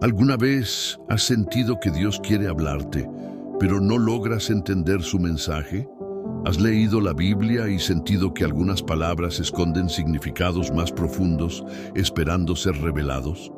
¿Alguna vez has sentido que Dios quiere hablarte, pero no logras entender su mensaje? ¿Has leído la Biblia y sentido que algunas palabras esconden significados más profundos, esperando ser revelados?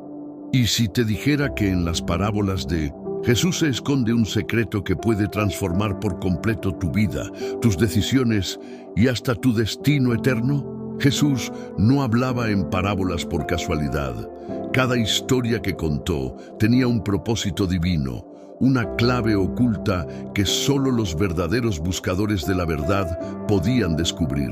¿Y si te dijera que en las parábolas de Jesús se esconde un secreto que puede transformar por completo tu vida, tus decisiones y hasta tu destino eterno? Jesús no hablaba en parábolas por casualidad. Cada historia que contó tenía un propósito divino, una clave oculta que solo los verdaderos buscadores de la verdad podían descubrir.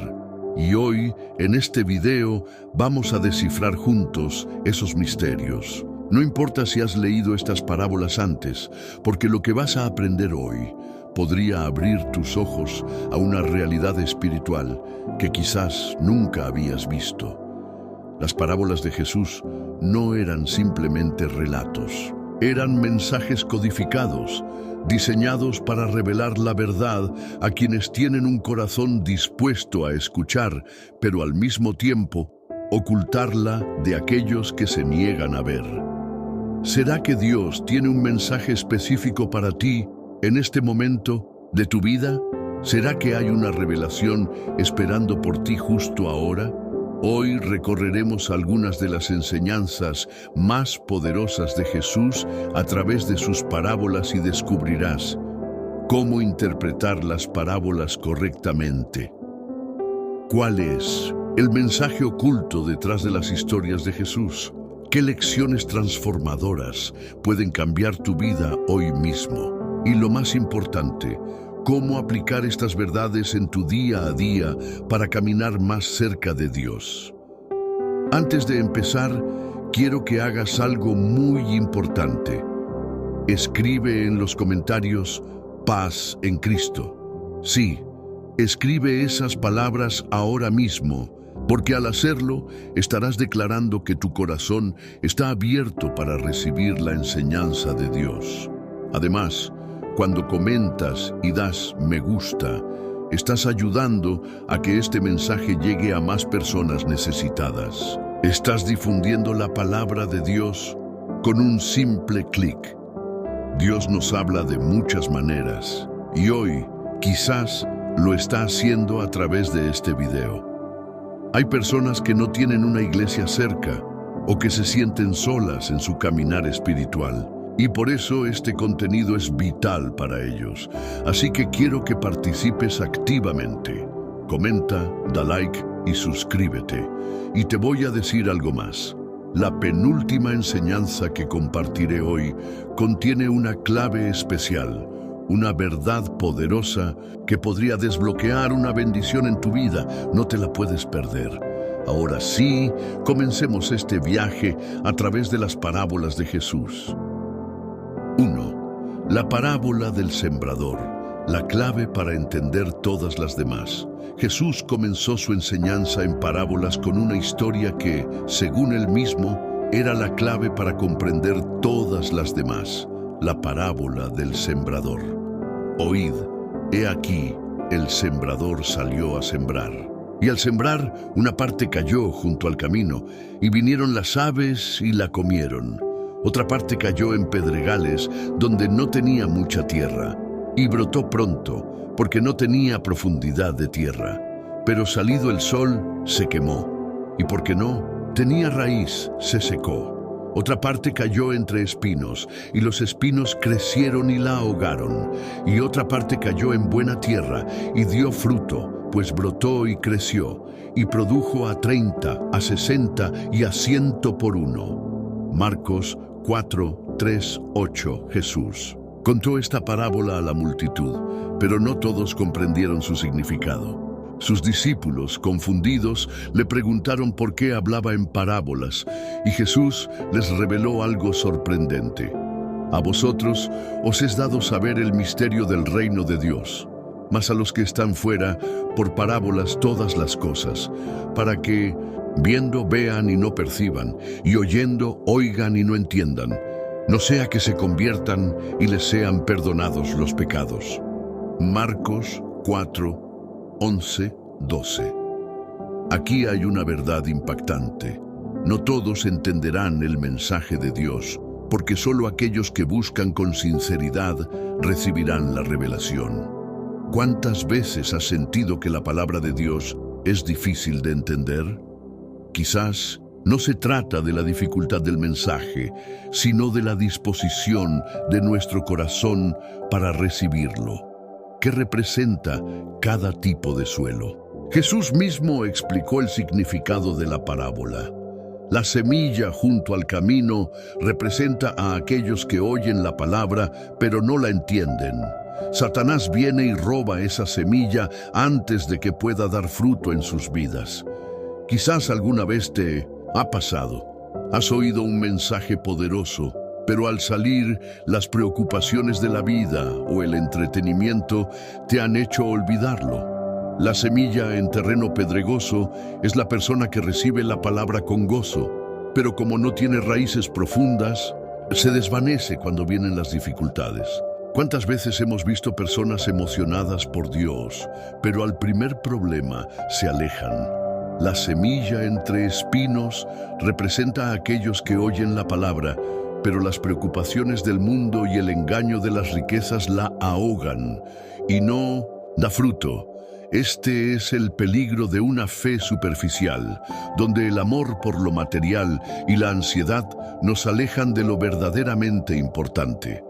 Y hoy, en este video, vamos a descifrar juntos esos misterios. No importa si has leído estas parábolas antes, porque lo que vas a aprender hoy podría abrir tus ojos a una realidad espiritual que quizás nunca habías visto. Las parábolas de Jesús no eran simplemente relatos, eran mensajes codificados, diseñados para revelar la verdad a quienes tienen un corazón dispuesto a escuchar, pero al mismo tiempo ocultarla de aquellos que se niegan a ver. ¿Será que Dios tiene un mensaje específico para ti en este momento de tu vida? ¿Será que hay una revelación esperando por ti justo ahora? Hoy recorreremos algunas de las enseñanzas más poderosas de Jesús a través de sus parábolas y descubrirás cómo interpretar las parábolas correctamente. ¿Cuál es el mensaje oculto detrás de las historias de Jesús? ¿Qué lecciones transformadoras pueden cambiar tu vida hoy mismo? Y lo más importante, ¿cómo aplicar estas verdades en tu día a día para caminar más cerca de Dios? Antes de empezar, quiero que hagas algo muy importante. Escribe en los comentarios "Paz en Cristo". Sí, escribe esas palabras ahora mismo, porque al hacerlo estarás declarando que tu corazón está abierto para recibir la enseñanza de Dios. Además, cuando comentas y das me gusta, estás ayudando a que este mensaje llegue a más personas necesitadas. Estás difundiendo la palabra de Dios con un simple clic. Dios nos habla de muchas maneras y hoy quizás lo está haciendo a través de este video. Hay personas que no tienen una iglesia cerca o que se sienten solas en su caminar espiritual. Y por eso este contenido es vital para ellos. Así que quiero que participes activamente. Comenta, da like y suscríbete. Y te voy a decir algo más. La penúltima enseñanza que compartiré hoy contiene una clave especial, una verdad poderosa que podría desbloquear una bendición en tu vida. No te la puedes perder. Ahora sí, comencemos este viaje a través de las parábolas de Jesús. 1. La parábola del sembrador, la clave para entender todas las demás. Jesús comenzó su enseñanza en parábolas con una historia que, según él mismo, era la clave para comprender todas las demás. La parábola del sembrador. Oíd, he aquí, el sembrador salió a sembrar. Y al sembrar, una parte cayó junto al camino, y vinieron las aves y la comieron. Otra parte cayó en pedregales, donde no tenía mucha tierra, y brotó pronto, porque no tenía profundidad de tierra. Pero salido el sol, se quemó, y porque no tenía raíz, se secó. Otra parte cayó entre espinos, y los espinos crecieron y la ahogaron. Y otra parte cayó en buena tierra, y dio fruto, pues brotó y creció, y produjo a 30, a 60 y a 100 por uno. Marcos 4, 3, 8. Jesús contó esta parábola a la multitud, pero no todos comprendieron su significado. Sus discípulos, confundidos, le preguntaron por qué hablaba en parábolas, y Jesús les reveló algo sorprendente. A vosotros os es dado saber el misterio del reino de Dios, mas a los que están fuera, por parábolas todas las cosas, para que, viendo, vean y no perciban, y oyendo, oigan y no entiendan, no sea que se conviertan y les sean perdonados los pecados. Marcos 4, 11, 12. Aquí hay una verdad impactante. No todos entenderán el mensaje de Dios, porque solo aquellos que buscan con sinceridad recibirán la revelación. ¿Cuántas veces has sentido que la palabra de Dios es difícil de entender? Quizás no se trata de la dificultad del mensaje, sino de la disposición de nuestro corazón para recibirlo. ¿Qué representa cada tipo de suelo? Jesús mismo explicó el significado de la parábola. La semilla junto al camino representa a aquellos que oyen la palabra, pero no la entienden. Satanás viene y roba esa semilla antes de que pueda dar fruto en sus vidas. Quizás alguna vez te ha pasado. Has oído un mensaje poderoso, pero al salir, las preocupaciones de la vida o el entretenimiento te han hecho olvidarlo. La semilla en terreno pedregoso es la persona que recibe la palabra con gozo, pero como no tiene raíces profundas, se desvanece cuando vienen las dificultades. ¿Cuántas veces hemos visto personas emocionadas por Dios, pero al primer problema se alejan? La semilla entre espinos representa a aquellos que oyen la palabra, pero las preocupaciones del mundo y el engaño de las riquezas la ahogan y no da fruto. Este es el peligro de una fe superficial, donde el amor por lo material y la ansiedad nos alejan de lo verdaderamente importante.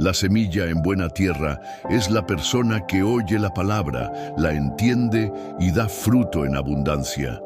La semilla en buena tierra es la persona que oye la palabra, la entiende y da fruto en abundancia.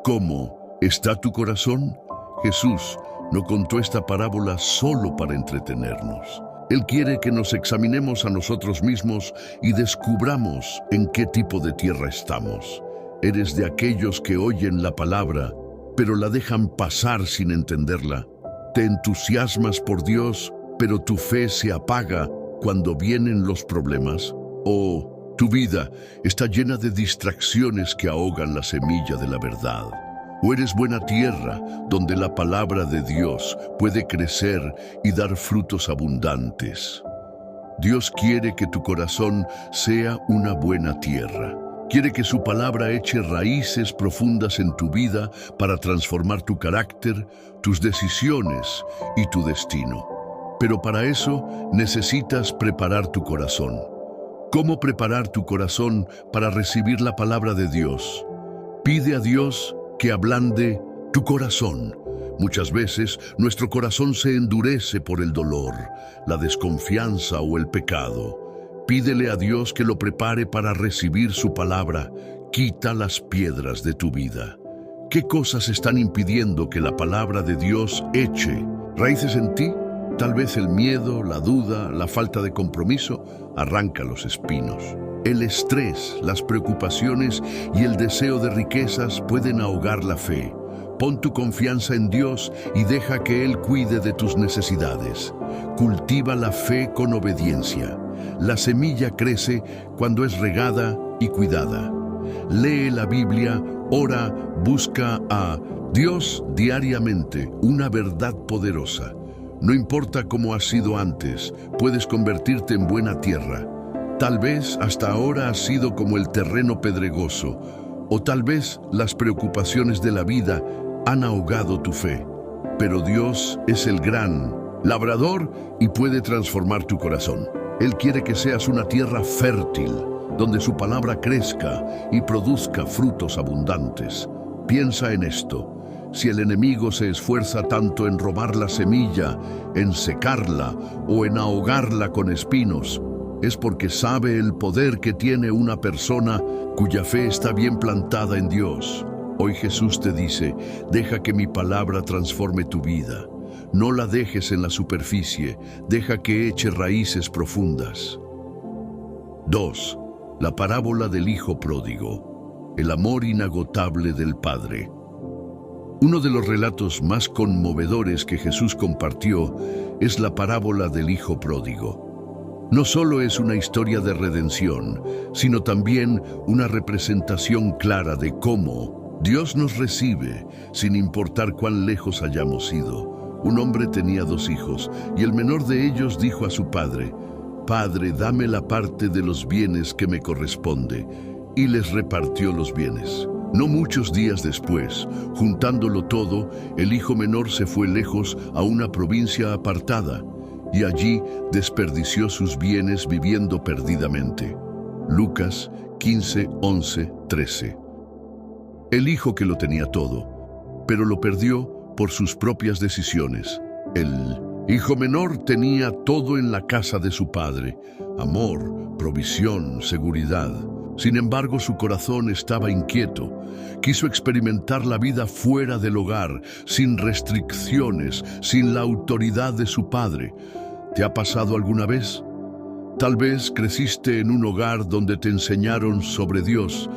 ¿Cómo está tu corazón? Jesús no contó esta parábola solo para entretenernos. Él quiere que nos examinemos a nosotros mismos y descubramos en qué tipo de tierra estamos. ¿Eres de aquellos que oyen la palabra, pero la dejan pasar sin entenderla? ¿Te entusiasmas por Dios, pero tu fe se apaga cuando vienen los problemas? ¿O tu vida está llena de distracciones que ahogan la semilla de la verdad? ¿O eres buena tierra donde la palabra de Dios puede crecer y dar frutos abundantes? Dios quiere que tu corazón sea una buena tierra. Quiere que su palabra eche raíces profundas en tu vida para transformar tu carácter, tus decisiones y tu destino. Pero para eso necesitas preparar tu corazón. ¿Cómo preparar tu corazón para recibir la palabra de Dios? Pide a Dios que ablande tu corazón. Muchas veces nuestro corazón se endurece por el dolor, la desconfianza o el pecado. Pídele a Dios que lo prepare para recibir su palabra. Quita las piedras de tu vida. ¿Qué cosas están impidiendo que la palabra de Dios eche raíces en ti? Tal vez el miedo, la duda, la falta de compromiso arranca los espinos. El estrés, las preocupaciones y el deseo de riquezas pueden ahogar la fe. Pon tu confianza en Dios y deja que Él cuide de tus necesidades. Cultiva la fe con obediencia. La semilla crece cuando es regada y cuidada. Lee la Biblia, ora, busca a Dios diariamente, una verdad poderosa. No importa cómo has sido antes, puedes convertirte en buena tierra. Tal vez hasta ahora has sido como el terreno pedregoso, o tal vez las preocupaciones de la vida han ahogado tu fe. Pero Dios es el gran labrador y puede transformar tu corazón. Él quiere que seas una tierra fértil, donde su palabra crezca y produzca frutos abundantes. Piensa en esto. Si el enemigo se esfuerza tanto en robar la semilla, en secarla o en ahogarla con espinos, es porque sabe el poder que tiene una persona cuya fe está bien plantada en Dios. Hoy Jesús te dice, deja que mi palabra transforme tu vida. No la dejes en la superficie, deja que eche raíces profundas. 2. La parábola del Hijo Pródigo. El amor inagotable del Padre. Uno de los relatos más conmovedores que Jesús compartió es la parábola del Hijo Pródigo. No solo es una historia de redención, sino también una representación clara de cómo Dios nos recibe sin importar cuán lejos hayamos ido. Un hombre tenía 2 hijos y el menor de ellos dijo a su padre, «Padre, dame la parte de los bienes que me corresponde», y les repartió los bienes. No muchos días después, juntándolo todo, el hijo menor se fue lejos a una provincia apartada y allí desperdició sus bienes viviendo perdidamente. Lucas 15, 11, 13. El hijo que lo tenía todo, pero lo perdió por sus propias decisiones. El hijo menor tenía todo en la casa de su padre: amor, provisión, seguridad. Sin embargo, su corazón estaba inquieto. Quiso experimentar la vida fuera del hogar, sin restricciones, sin la autoridad de su padre. ¿Te ha pasado alguna vez? Tal vez creciste en un hogar donde te enseñaron sobre Dios,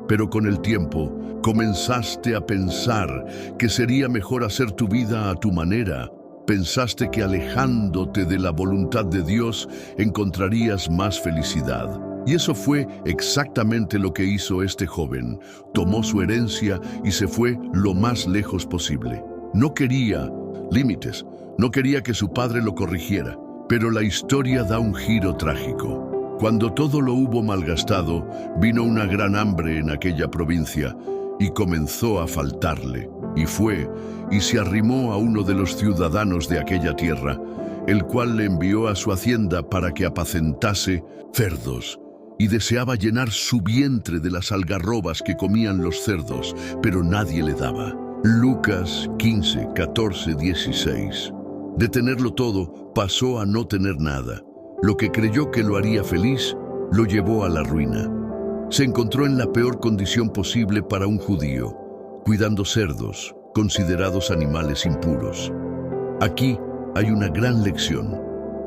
pero con el tiempo comenzaste a pensar que sería mejor hacer tu vida a tu manera. Pensaste que alejándote de la voluntad de Dios encontrarías más felicidad. Y eso fue exactamente lo que hizo este joven. Tomó su herencia y se fue lo más lejos posible. No quería límites, no quería que su padre lo corrigiera. Pero la historia da un giro trágico. Cuando todo lo hubo malgastado, vino una gran hambre en aquella provincia y comenzó a faltarle. Y fue y se arrimó a uno de los ciudadanos de aquella tierra, el cual le envió a su hacienda para que apacentase cerdos. Y deseaba llenar su vientre de las algarrobas que comían los cerdos, pero nadie le daba. Lucas 15, 14, 16. De tenerlo todo, pasó a no tener nada. Lo que creyó que lo haría feliz, lo llevó a la ruina. Se encontró en la peor condición posible para un judío, cuidando cerdos, considerados animales impuros. Aquí hay una gran lección.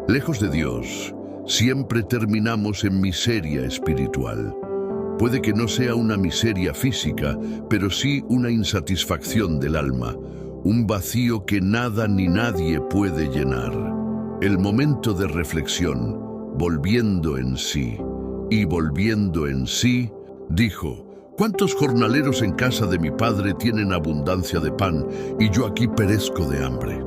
Lejos de Dios, siempre terminamos en miseria espiritual. Puede que no sea una miseria física, pero sí una insatisfacción del alma, un vacío que nada ni nadie puede llenar. El momento de reflexión, volviendo en sí, dijo: ¿cuántos jornaleros en casa de mi padre tienen abundancia de pan y yo aquí perezco de hambre?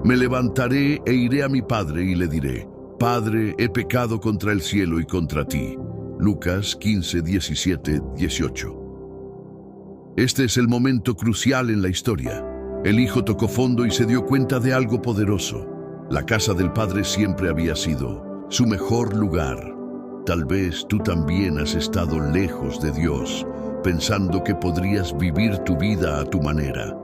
Me levantaré e iré a mi padre y le diré: Padre, he pecado contra el cielo y contra ti. Lucas 15, 17, 18. Este es el momento crucial en la historia. El hijo tocó fondo y se dio cuenta de algo poderoso. La casa del padre siempre había sido su mejor lugar. Tal vez tú también has estado lejos de Dios, pensando que podrías vivir tu vida a tu manera.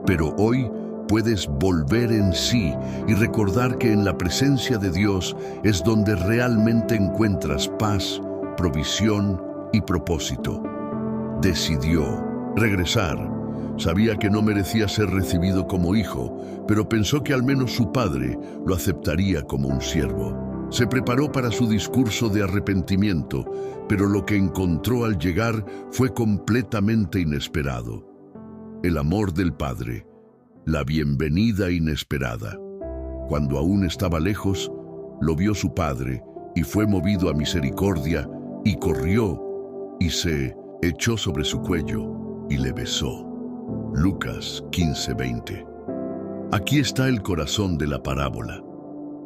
Pero hoy puedes volver en sí y recordar que en la presencia de Dios es donde realmente encuentras paz, provisión y propósito. Decidió regresar. Sabía que no merecía ser recibido como hijo, pero pensó que al menos su padre lo aceptaría como un siervo. Se preparó para su discurso de arrepentimiento, pero lo que encontró al llegar fue completamente inesperado. El amor del padre, la bienvenida inesperada. Cuando aún estaba lejos, lo vio su padre y fue movido a misericordia y corrió y se echó sobre su cuello y le besó. Lucas 15:20. Aquí está el corazón de la parábola.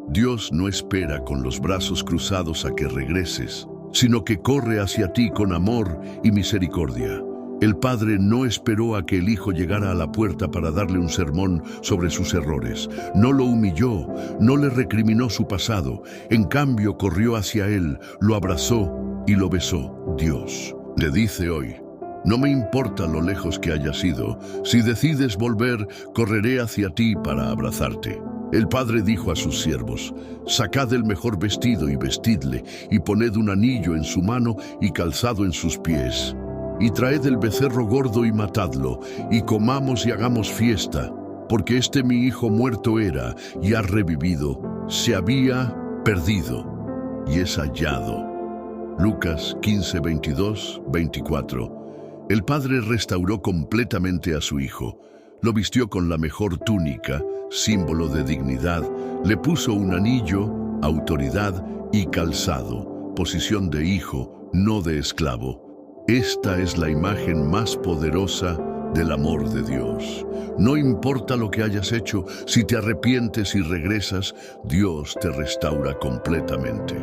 Dios no espera con los brazos cruzados a que regreses, sino que corre hacia ti con amor y misericordia. El padre no esperó a que el hijo llegara a la puerta para darle un sermón sobre sus errores. No lo humilló, no le recriminó su pasado. En cambio, corrió hacia él, lo abrazó y lo besó. Dios le dice hoy: no me importa lo lejos que hayas ido. Si decides volver, correré hacia ti para abrazarte. El padre dijo a sus siervos: sacad el mejor vestido y vestidle, y poned un anillo en su mano y calzado en sus pies. Y traed el becerro gordo y matadlo, y comamos y hagamos fiesta, porque este mi hijo muerto era y ha revivido, se había perdido y es hallado. Lucas 15, 22, 24. El padre restauró completamente a su hijo. Lo vistió con la mejor túnica, símbolo de dignidad, le puso un anillo, autoridad y calzado, posición de hijo, no de esclavo. Esta es la imagen más poderosa del amor de Dios. No importa lo que hayas hecho, si te arrepientes y regresas, Dios te restaura completamente.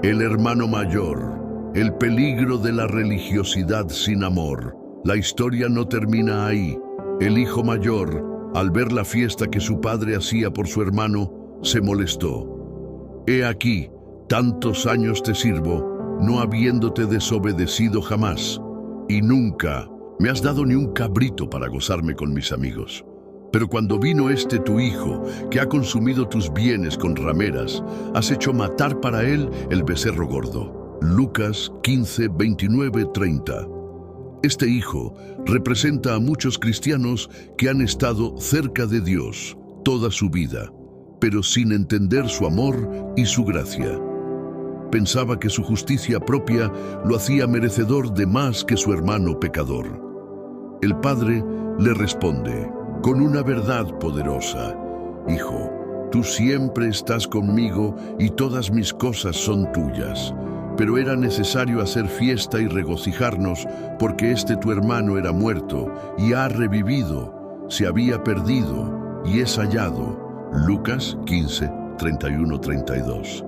El hermano mayor, el peligro de la religiosidad sin amor. La historia no termina ahí. El hijo mayor, al ver la fiesta que su padre hacía por su hermano, se molestó. He aquí, tantos años te sirvo, no habiéndote desobedecido jamás, y nunca me has dado ni un cabrito para gozarme con mis amigos. Pero cuando vino este tu hijo, que ha consumido tus bienes con rameras, has hecho matar para él el becerro gordo. Lucas 15, 29, 30. Este hijo representa a muchos cristianos que han estado cerca de Dios toda su vida, pero sin entender su amor y su gracia. Pensaba que su justicia propia lo hacía merecedor de más que su hermano pecador. El padre le responde con una verdad poderosa: Hijo, tú siempre estás conmigo y todas mis cosas son tuyas. Pero era necesario hacer fiesta y regocijarnos porque este tu hermano era muerto y ha revivido, se había perdido y es hallado. Lucas 15, 31, 32.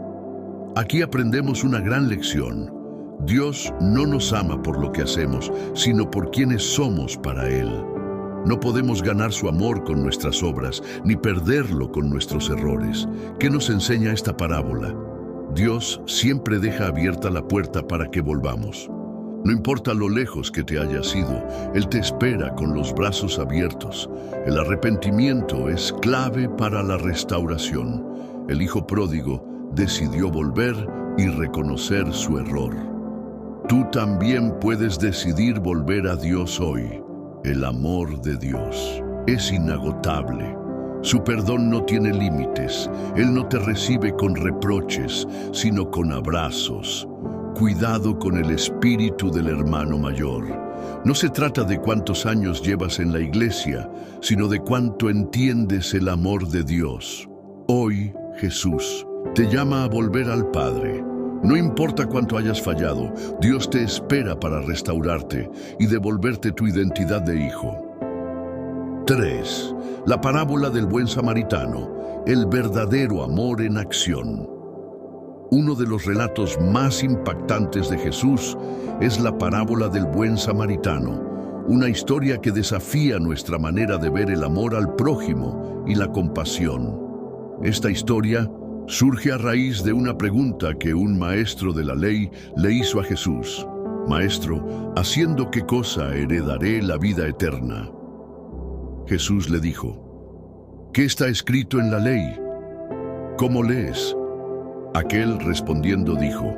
Aquí aprendemos una gran lección. Dios no nos ama por lo que hacemos, sino por quienes somos para Él. No podemos ganar su amor con nuestras obras, ni perderlo con nuestros errores. ¿Qué nos enseña esta parábola? Dios siempre deja abierta la puerta para que volvamos. No importa lo lejos que te hayas ido, Él te espera con los brazos abiertos. El arrepentimiento es clave para la restauración. El hijo pródigo decidió volver y reconocer su error. Tú también puedes decidir volver a Dios hoy. El amor de Dios es inagotable. Su perdón no tiene límites. Él no te recibe con reproches, sino con abrazos. Cuidado con el espíritu del hermano mayor. No se trata de cuántos años llevas en la iglesia, sino de cuánto entiendes el amor de Dios. Hoy, Jesús te llama a volver al Padre. No importa cuánto hayas fallado, Dios te espera para restaurarte y devolverte tu identidad de hijo. 3. La parábola del buen samaritano, el verdadero amor en acción. Uno de los relatos más impactantes de Jesús es la parábola del buen samaritano, una historia que desafía nuestra manera de ver el amor al prójimo y la compasión. Esta historia surge a raíz de una pregunta que un maestro de la ley le hizo a Jesús. Maestro, ¿haciendo qué cosa heredaré la vida eterna? Jesús le dijo, ¿qué está escrito en la ley? ¿Cómo lees? Aquel respondiendo dijo,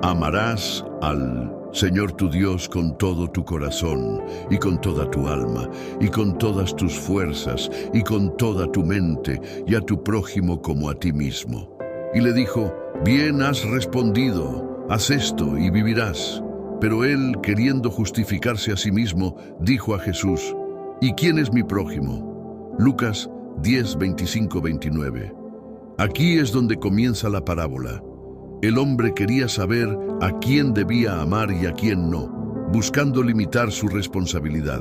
amarás al Señor tu Dios con todo tu corazón, y con toda tu alma, y con todas tus fuerzas, y con toda tu mente, y a tu prójimo como a ti mismo. Y le dijo, bien has respondido, haz esto y vivirás. Pero él, queriendo justificarse a sí mismo, dijo a Jesús, ¿y quién es mi prójimo? Lucas 10, 25, 29. Aquí es donde comienza la parábola. El hombre quería saber a quién debía amar y a quién no, buscando limitar su responsabilidad.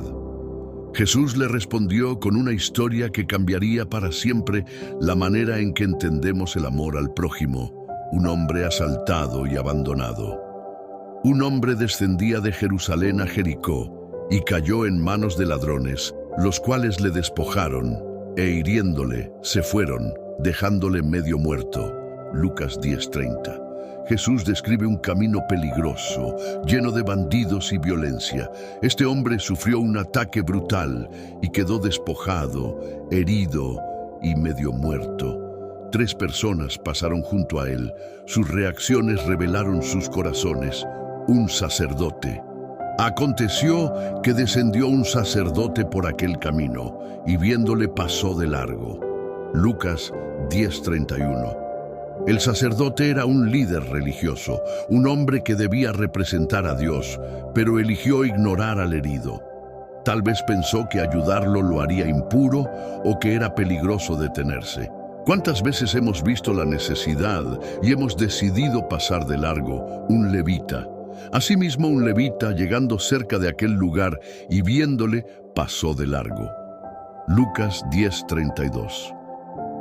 Jesús le respondió con una historia que cambiaría para siempre la manera en que entendemos el amor al prójimo. Un hombre asaltado y abandonado. Un hombre descendía de Jerusalén a Jericó y cayó en manos de ladrones, los cuales le despojaron e hiriéndole se fueron, dejándole medio muerto. Lucas 10:30. Jesús describe un camino peligroso, lleno de bandidos y violencia. Este hombre sufrió un ataque brutal y quedó despojado, herido y medio muerto. 3 personas pasaron junto a él. Sus reacciones revelaron sus corazones. Un sacerdote. Aconteció que descendió un sacerdote por aquel camino y viéndole pasó de largo. Lucas 10:31. El sacerdote era un líder religioso, un hombre que debía representar a Dios, pero eligió ignorar al herido. Tal vez pensó que ayudarlo lo haría impuro o que era peligroso detenerse. ¿Cuántas veces hemos visto la necesidad y hemos decidido pasar de largo? Un levita. Asimismo, un levita, llegando cerca de aquel lugar y viéndole, pasó de largo. Lucas 10:32.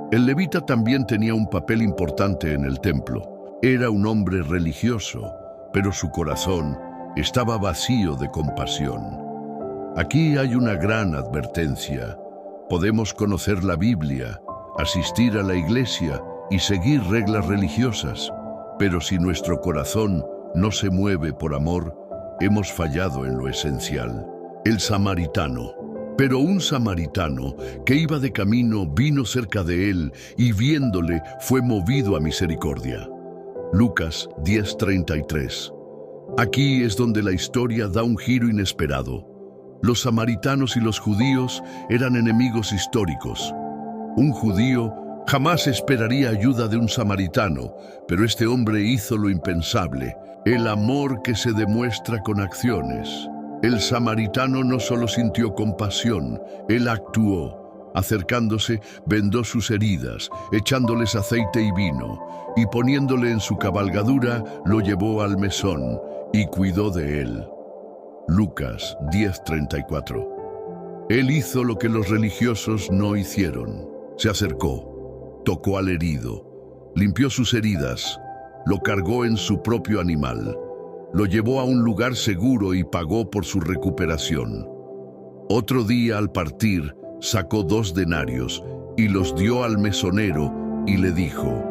El levita también tenía un papel importante en el templo. Era un hombre religioso, pero su corazón estaba vacío de compasión. Aquí hay una gran advertencia. Podemos conocer la Biblia, asistir a la iglesia y seguir reglas religiosas, pero si nuestro corazón no se mueve por amor, hemos fallado en lo esencial. El samaritano. Pero un samaritano que iba de camino vino cerca de él y viéndole fue movido a misericordia. Lucas 10:33. Aquí es donde la historia da un giro inesperado. Los samaritanos y los judíos eran enemigos históricos. Un judío jamás esperaría ayuda de un samaritano, pero este hombre hizo lo impensable, el amor que se demuestra con acciones. El samaritano no solo sintió compasión, él actuó. Acercándose, vendó sus heridas, echándoles aceite y vino, y poniéndole en su cabalgadura, lo llevó al mesón y cuidó de él. Lucas 10:34. Él hizo lo que los religiosos no hicieron. Se acercó, tocó al herido, limpió sus heridas, lo cargó en su propio animal, lo llevó a un lugar seguro y pagó por su recuperación. Otro día, al partir, sacó 2 denarios y los dio al mesonero y le dijo: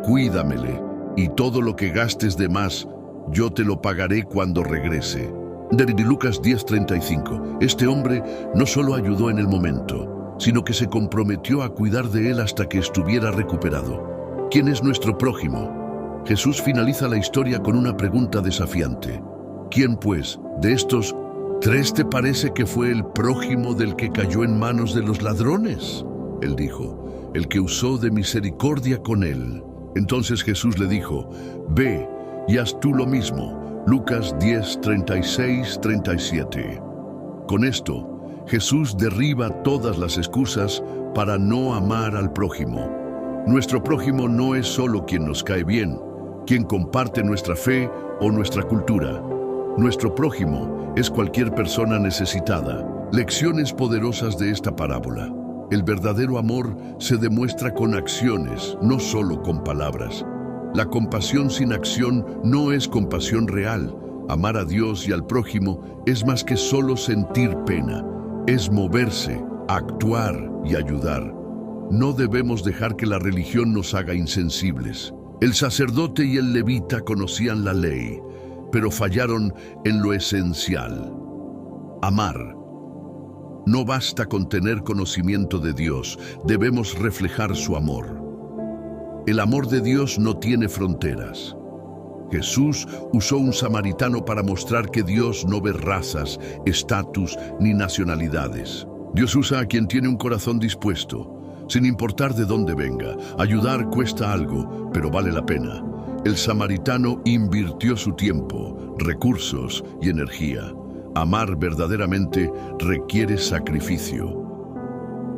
«Cuídamele, y todo lo que gastes de más, yo te lo pagaré cuando regrese». De Lucas 10:35. Este hombre no solo ayudó en el momento, sino que se comprometió a cuidar de él hasta que estuviera recuperado. ¿Quién es nuestro prójimo? Jesús finaliza la historia con una pregunta desafiante. ¿Quién, pues, de estos 3 te parece que fue el prójimo del que cayó en manos de los ladrones? Él dijo: el que usó de misericordia con él. Entonces Jesús le dijo: ve y haz tú lo mismo. Lucas 10:36-37. Con esto, Jesús derriba todas las excusas para no amar al prójimo. Nuestro prójimo no es solo quien nos cae bien, quien comparte nuestra fe o nuestra cultura. Nuestro prójimo es cualquier persona necesitada. Lecciones poderosas de esta parábola. El verdadero amor se demuestra con acciones, no solo con palabras. La compasión sin acción no es compasión real. Amar a Dios y al prójimo es más que solo sentir pena. Es moverse, actuar y ayudar. No debemos dejar que la religión nos haga insensibles. El sacerdote y el levita conocían la ley, pero fallaron en lo esencial: amar. No basta con tener conocimiento de Dios, debemos reflejar su amor. El amor de Dios no tiene fronteras. Jesús usó un samaritano para mostrar que Dios no ve razas, estatus ni nacionalidades. Dios usa a quien tiene un corazón dispuesto, sin importar de dónde venga. Ayudar cuesta algo, pero vale la pena. El samaritano invirtió su tiempo, recursos y energía. Amar verdaderamente requiere sacrificio.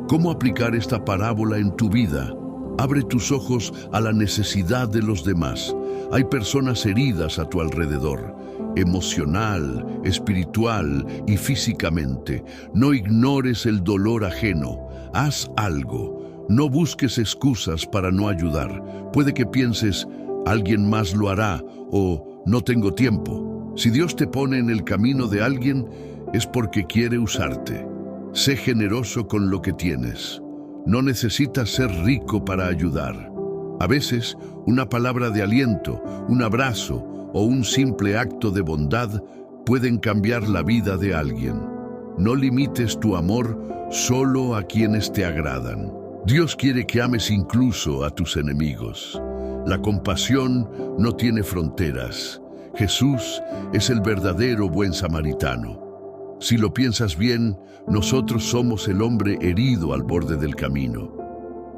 ¿Cómo aplicar esta parábola en tu vida? Abre tus ojos a la necesidad de los demás. Hay personas heridas a tu alrededor, emocional, espiritual y físicamente. No ignores el dolor ajeno. Haz algo. No busques excusas para no ayudar. Puede que pienses: alguien más lo hará, o no tengo tiempo. Si Dios te pone en el camino de alguien, es porque quiere usarte. Sé generoso con lo que tienes. No necesitas ser rico para ayudar. A veces, una palabra de aliento, un abrazo o un simple acto de bondad pueden cambiar la vida de alguien. No limites tu amor solo a quienes te agradan. Dios quiere que ames incluso a tus enemigos. La compasión no tiene fronteras. Jesús es el verdadero buen samaritano. Si lo piensas bien, nosotros somos el hombre herido al borde del camino.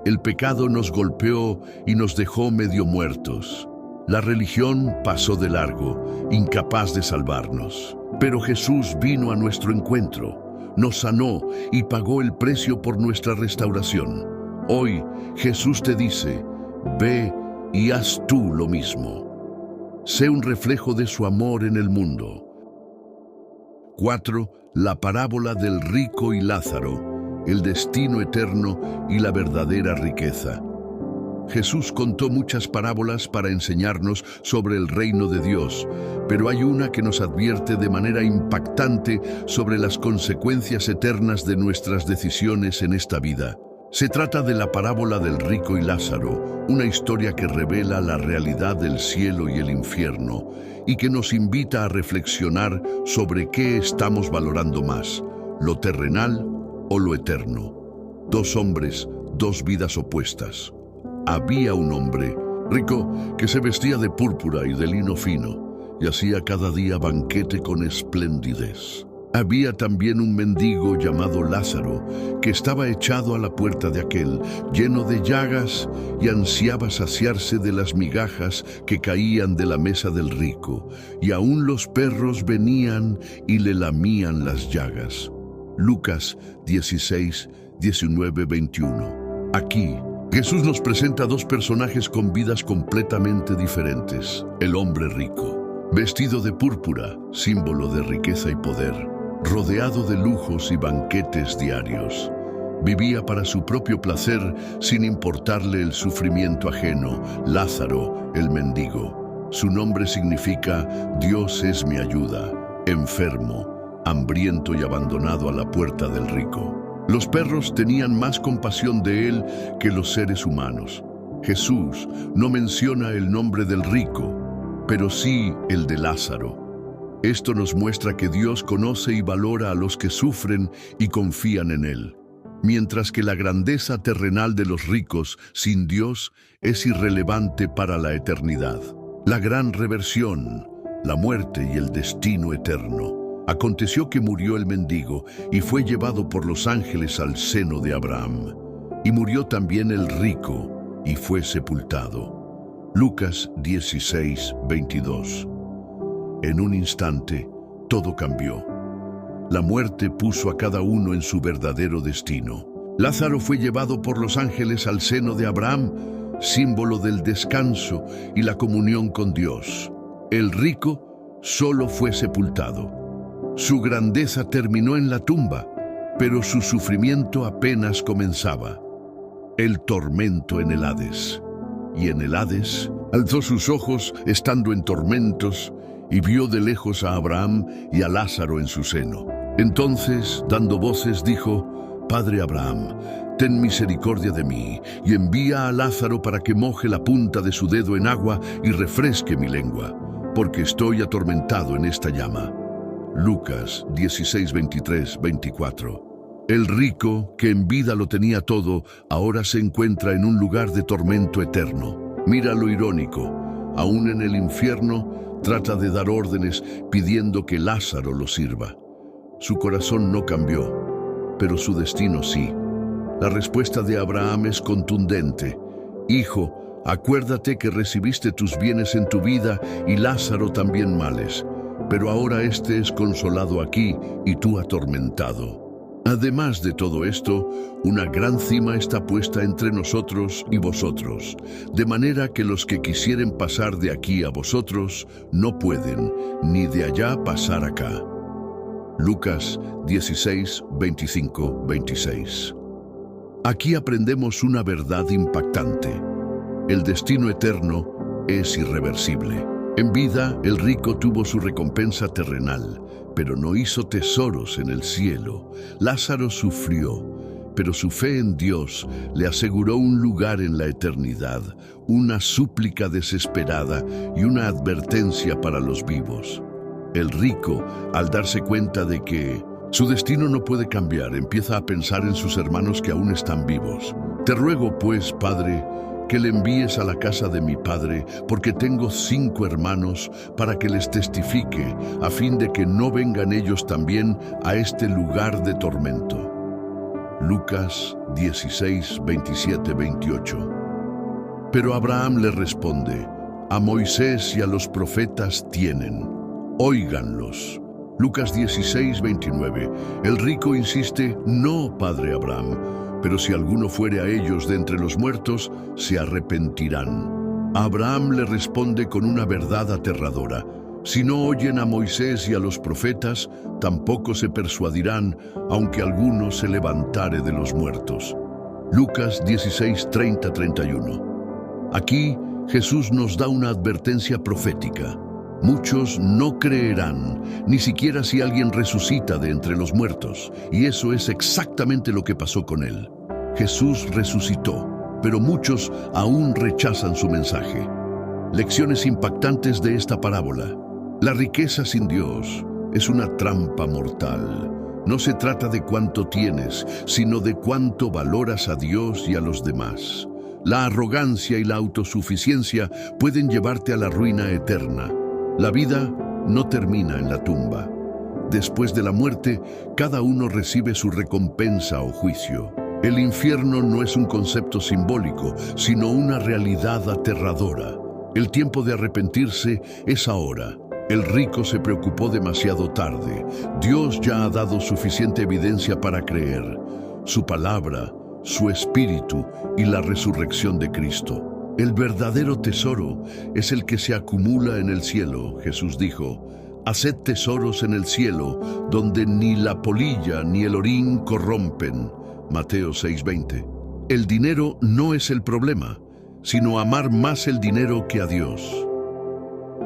El pecado nos golpeó y nos dejó medio muertos. La religión pasó de largo, incapaz de salvarnos. Pero Jesús vino a nuestro encuentro, nos sanó y pagó el precio por nuestra restauración. Hoy Jesús te dice: ve y haz tú lo mismo. Sé un reflejo de su amor en el mundo. 4. La parábola del rico y Lázaro, el destino eterno y la verdadera riqueza. Jesús contó muchas parábolas para enseñarnos sobre el reino de Dios, pero hay una que nos advierte de manera impactante sobre las consecuencias eternas de nuestras decisiones en esta vida. Se trata de la parábola del rico y Lázaro, una historia que revela la realidad del cielo y el infierno y que nos invita a reflexionar sobre qué estamos valorando más, lo terrenal o lo eterno. Dos hombres, dos vidas opuestas. Había un hombre rico que se vestía de púrpura y de lino fino y hacía cada día banquete con esplendidez. Había también un mendigo llamado Lázaro, que estaba echado a la puerta de aquel, lleno de llagas, y ansiaba saciarse de las migajas que caían de la mesa del rico, y aún los perros venían y le lamían las llagas. Lucas 16, 19, 21. Aquí, Jesús nos presenta dos personajes con vidas completamente diferentes. El hombre rico, vestido de púrpura, símbolo de riqueza y poder, rodeado de lujos y banquetes diarios. Vivía para su propio placer sin importarle el sufrimiento ajeno. Lázaro, el mendigo. Su nombre significa Dios es mi ayuda. Enfermo, hambriento y abandonado a la puerta del rico. Los perros tenían más compasión de él que los seres humanos. Jesús no menciona el nombre del rico, pero sí el de Lázaro. Esto nos muestra que Dios conoce y valora a los que sufren y confían en Él, mientras que la grandeza terrenal de los ricos sin Dios es irrelevante para la eternidad. La gran reversión, la muerte y el destino eterno. Aconteció que murió el mendigo y fue llevado por los ángeles al seno de Abraham. Y murió también el rico y fue sepultado. Lucas 16, 22. En un instante, todo cambió. La muerte puso a cada uno en su verdadero destino. Lázaro fue llevado por los ángeles al seno de Abraham, símbolo del descanso y la comunión con Dios. El rico solo fue sepultado. Su grandeza terminó en la tumba, pero su sufrimiento apenas comenzaba. El tormento en el Hades. Y en el Hades alzó sus ojos estando en tormentos y vio de lejos a Abraham y a Lázaro en su seno. Entonces, dando voces, dijo: Padre Abraham, ten misericordia de mí, y envía a Lázaro para que moje la punta de su dedo en agua y refresque mi lengua, porque estoy atormentado en esta llama. Lucas 16, 23, 24. El rico, que en vida lo tenía todo, ahora se encuentra en un lugar de tormento eterno. Mira lo irónico, aún en el infierno, trata de dar órdenes pidiendo que Lázaro lo sirva. Su corazón no cambió, pero su destino sí. La respuesta de Abraham es contundente. Hijo, acuérdate que recibiste tus bienes en tu vida y Lázaro también males, pero ahora éste es consolado aquí y tú atormentado. Además de todo esto, una gran cima está puesta entre nosotros y vosotros, de manera que los que quisieren pasar de aquí a vosotros no pueden, ni de allá pasar acá. Lucas 16, 25, 26. Aquí aprendemos una verdad impactante. El destino eterno es irreversible. En vida, el rico tuvo su recompensa terrenal, pero no hizo tesoros en el cielo. Lázaro sufrió, pero su fe en Dios le aseguró un lugar en la eternidad, una súplica desesperada y una advertencia para los vivos. El rico, al darse cuenta de que su destino no puede cambiar, empieza a pensar en sus hermanos que aún están vivos. Te ruego, pues, Padre, que le envíes a la casa de mi padre, porque tengo 5 hermanos, para que les testifique, a fin de que no vengan ellos también a este lugar de tormento. Lucas 16, 27, 28. Pero Abraham le responde: a Moisés y a los profetas tienen, óiganlos. Lucas 16, 29. El rico insiste: no, padre Abraham, pero si alguno fuere a ellos de entre los muertos, se arrepentirán. Abraham le responde con una verdad aterradora: si no oyen a Moisés y a los profetas, tampoco se persuadirán, aunque alguno se levantare de los muertos. Lucas 16, 30, 31. Aquí Jesús nos da una advertencia profética. Muchos no creerán, ni siquiera si alguien resucita de entre los muertos, y eso es exactamente lo que pasó con él. Jesús resucitó, pero muchos aún rechazan su mensaje. Lecciones impactantes de esta parábola. La riqueza sin Dios es una trampa mortal. No se trata de cuánto tienes, sino de cuánto valoras a Dios y a los demás. La arrogancia y la autosuficiencia pueden llevarte a la ruina eterna. La vida no termina en la tumba. Después de la muerte, cada uno recibe su recompensa o juicio. El infierno no es un concepto simbólico, sino una realidad aterradora. El tiempo de arrepentirse es ahora. El rico se preocupó demasiado tarde. Dios ya ha dado suficiente evidencia para creer. Su palabra, su espíritu y la resurrección de Cristo. El verdadero tesoro es el que se acumula en el cielo, Jesús dijo. Haced tesoros en el cielo, donde ni la polilla ni el orín corrompen. Mateo 6:20. El dinero no es el problema, sino amar más el dinero que a Dios.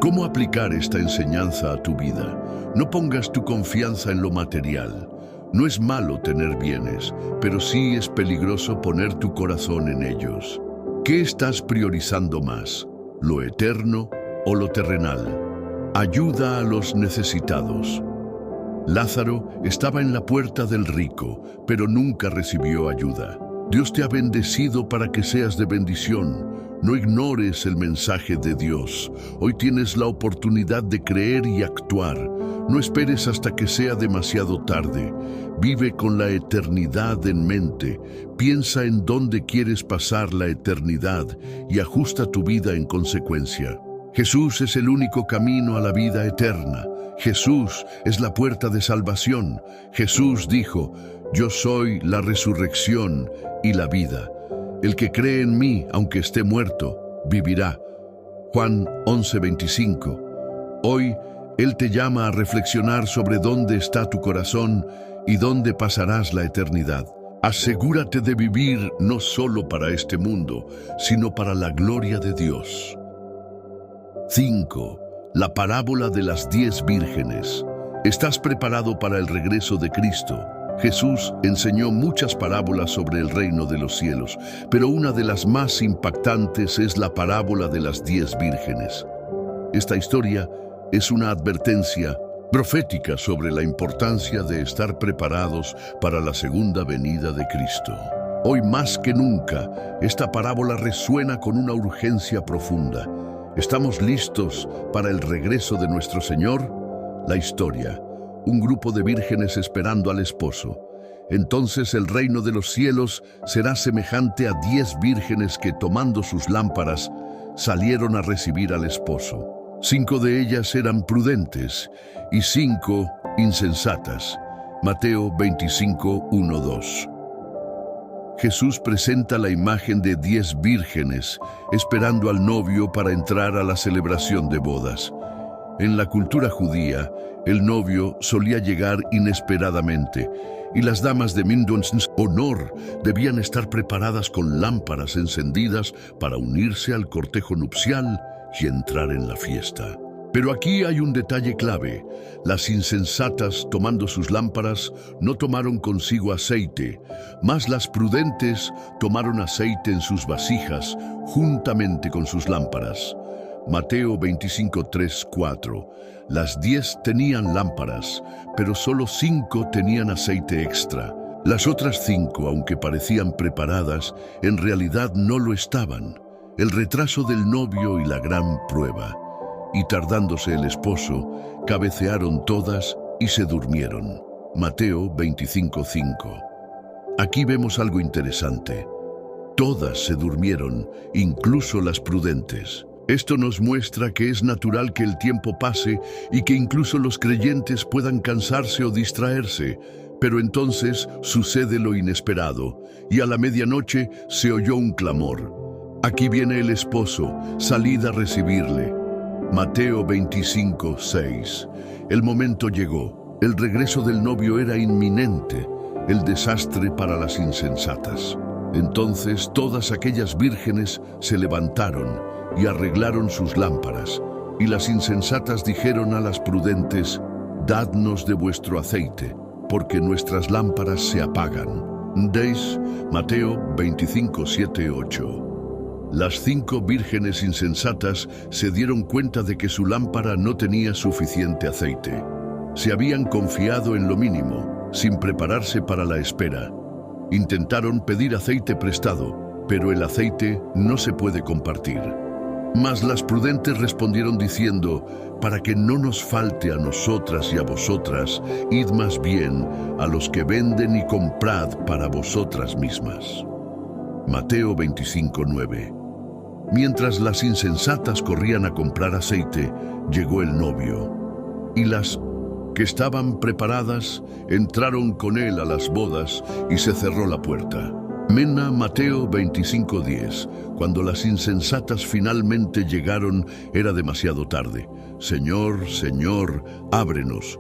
¿Cómo aplicar esta enseñanza a tu vida? No pongas tu confianza en lo material. No es malo tener bienes, pero sí es peligroso poner tu corazón en ellos. ¿Qué estás priorizando más? ¿Lo eterno o lo terrenal? Ayuda a los necesitados. Lázaro estaba en la puerta del rico, pero nunca recibió ayuda. Dios te ha bendecido para que seas de bendición. No ignores el mensaje de Dios. Hoy tienes la oportunidad de creer y actuar. No esperes hasta que sea demasiado tarde. Vive con la eternidad en mente. Piensa en dónde quieres pasar la eternidad y ajusta tu vida en consecuencia. Jesús es el único camino a la vida eterna. Jesús es la puerta de salvación. Jesús dijo: yo soy la resurrección y la vida. El que cree en mí, aunque esté muerto, vivirá. Juan 11:25. Hoy, Él te llama a reflexionar sobre dónde está tu corazón y dónde pasarás la eternidad. Asegúrate de vivir no solo para este mundo, sino para la gloria de Dios. 5. La parábola de las 10 vírgenes. ¿Estás preparado para el regreso de Cristo? Jesús enseñó muchas parábolas sobre el reino de los cielos, pero una de las más impactantes es la parábola de las 10 vírgenes. Esta historia es una advertencia profética sobre la importancia de estar preparados para la segunda venida de Cristo. Hoy más que nunca, esta parábola resuena con una urgencia profunda. ¿Estamos listos para el regreso de nuestro Señor? La historia: un grupo de vírgenes esperando al esposo. Entonces el reino de los cielos será semejante a 10 vírgenes que, tomando sus lámparas, salieron a recibir al esposo. 5 de ellas eran prudentes y 5 insensatas. Mateo 25:1-2. Jesús presenta la imagen de 10 vírgenes esperando al novio para entrar a la celebración de bodas. En la cultura judía, el novio solía llegar inesperadamente y las damas de Mindons honor debían estar preparadas con lámparas encendidas para unirse al cortejo nupcial y entrar en la fiesta. Pero aquí hay un detalle clave. Las insensatas, tomando sus lámparas, no tomaron consigo aceite, mas las prudentes tomaron aceite en sus vasijas juntamente con sus lámparas. Mateo 25:3-4. Las 10 tenían lámparas, pero solo 5 tenían aceite extra. Las otras 5, aunque parecían preparadas, en realidad no lo estaban. El retraso del novio y la gran prueba. Y tardándose el esposo, cabecearon todas y se durmieron. Mateo 25:5. Aquí vemos algo interesante. Todas se durmieron, incluso las prudentes. Esto nos muestra que es natural que el tiempo pase y que incluso los creyentes puedan cansarse o distraerse. Pero entonces sucede lo inesperado, y a la medianoche se oyó un clamor. Aquí viene el esposo, salid a recibirle. Mateo 25:6. El momento llegó. El regreso del novio era inminente. El desastre para las insensatas. Entonces todas aquellas vírgenes se levantaron y arreglaron sus lámparas, y las insensatas dijeron a las prudentes: «Dadnos de vuestro aceite, porque nuestras lámparas se apagan». Deis, Mateo 25, 7, 8. Las 5 vírgenes insensatas se dieron cuenta de que su lámpara no tenía suficiente aceite. Se habían confiado en lo mínimo, sin prepararse para la espera. Intentaron pedir aceite prestado, pero el aceite no se puede compartir. Mas las prudentes respondieron diciendo: «Para que no nos falte a nosotras y a vosotras, id más bien a los que venden y comprad para vosotras mismas». Mateo 25, 9. Mientras las insensatas corrían a comprar aceite, llegó el novio, y las que estaban preparadas entraron con él a las bodas y se cerró la puerta. Mateo 25, 10. Cuando las insensatas finalmente llegaron, era demasiado tarde. «Señor, Señor, ábrenos».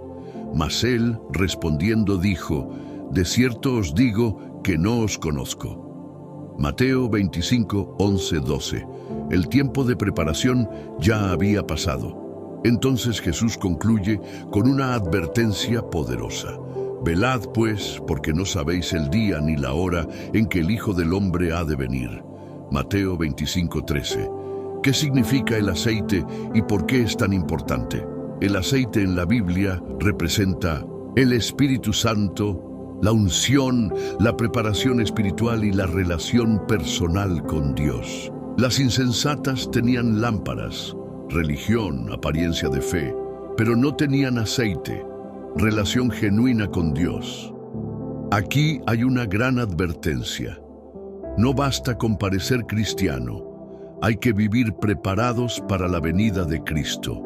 Mas él, respondiendo, dijo: «De cierto os digo que no os conozco». Mateo 25, 11, 12. El tiempo de preparación ya había pasado. Entonces Jesús concluye con una advertencia poderosa: «Velad, pues, porque no sabéis el día ni la hora en que el Hijo del Hombre ha de venir». Mateo 25, 13. ¿Qué significa el aceite y por qué es tan importante? El aceite en la Biblia representa el Espíritu Santo, la unción, la preparación espiritual y la relación personal con Dios. Las insensatas tenían lámparas, religión, apariencia de fe, pero no tenían aceite, relación genuina con Dios. Aquí hay una gran advertencia. No basta con parecer cristiano, hay que vivir preparados para la venida de Cristo.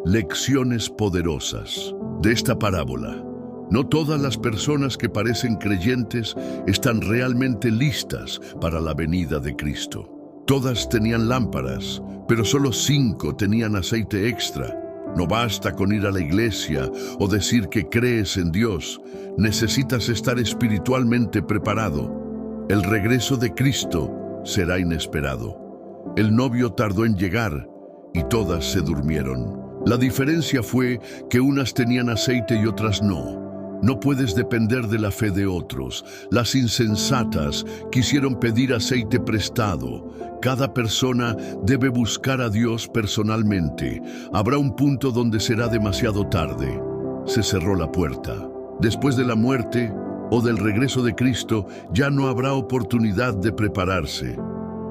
Lecciones poderosas de esta parábola. No todas las personas que parecen creyentes están realmente listas para la venida de Cristo. Todas tenían lámparas, pero solo 5 tenían aceite extra. No basta con ir a la iglesia o decir que crees en Dios. Necesitas estar espiritualmente preparado. El regreso de Cristo será inesperado. El novio tardó en llegar y todas se durmieron. La diferencia fue que unas tenían aceite y otras no. No puedes depender de la fe de otros. Las insensatas quisieron pedir aceite prestado. Cada persona debe buscar a Dios personalmente. Habrá un punto donde será demasiado tarde. Se cerró la puerta. Después de la muerte o del regreso de Cristo, ya no habrá oportunidad de prepararse.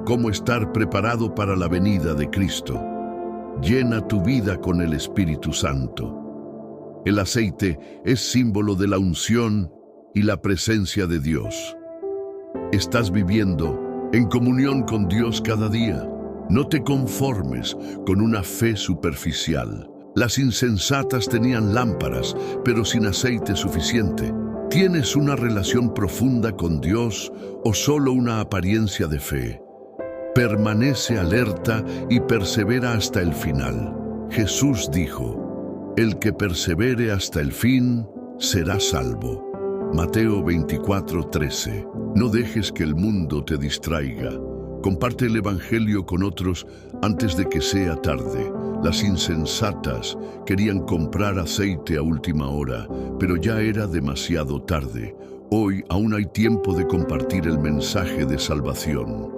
¿Cómo estar preparado para la venida de Cristo? Llena tu vida con el Espíritu Santo. El aceite es símbolo de la unción y la presencia de Dios. Estás viviendo en comunión con Dios cada día. No te conformes con una fe superficial. Las insensatas tenían lámparas, pero sin aceite suficiente. ¿Tienes una relación profunda con Dios o solo una apariencia de fe? Permanece alerta y persevera hasta el final. Jesús dijo: «El que persevere hasta el fin será salvo». Mateo 24, 13. No dejes que el mundo te distraiga. Comparte el Evangelio con otros antes de que sea tarde. Las insensatas querían comprar aceite a última hora, pero ya era demasiado tarde. Hoy aún hay tiempo de compartir el mensaje de salvación.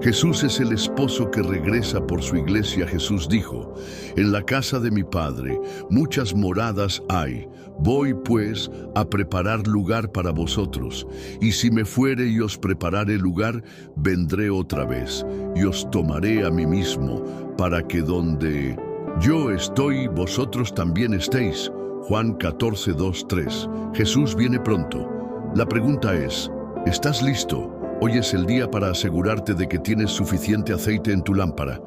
Jesús es el esposo que regresa por su iglesia. Jesús dijo: «En la casa de mi Padre muchas moradas hay. Voy pues a preparar lugar para vosotros. Y si me fuere y os preparare lugar, vendré otra vez y os tomaré a mí mismo, para que donde yo estoy, vosotros también estéis». Juan 14, 2, 3. Jesús viene pronto. La pregunta es: ¿estás listo? Hoy es el día para asegurarte de que tienes suficiente aceite en tu lámpara.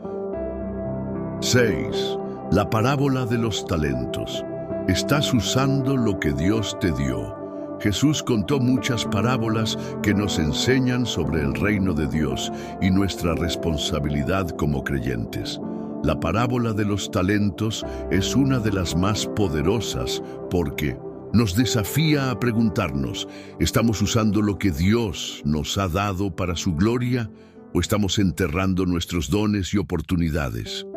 6. La parábola de los talentos. Estás usando lo que Dios te dio. Jesús contó muchas parábolas que nos enseñan sobre el reino de Dios y nuestra responsabilidad como creyentes. La parábola de los talentos es una de las más poderosas porque Nos desafía a preguntarnos, ¿estamos usando lo que Dios nos ha dado para su gloria o estamos enterrando nuestros dones y oportunidades?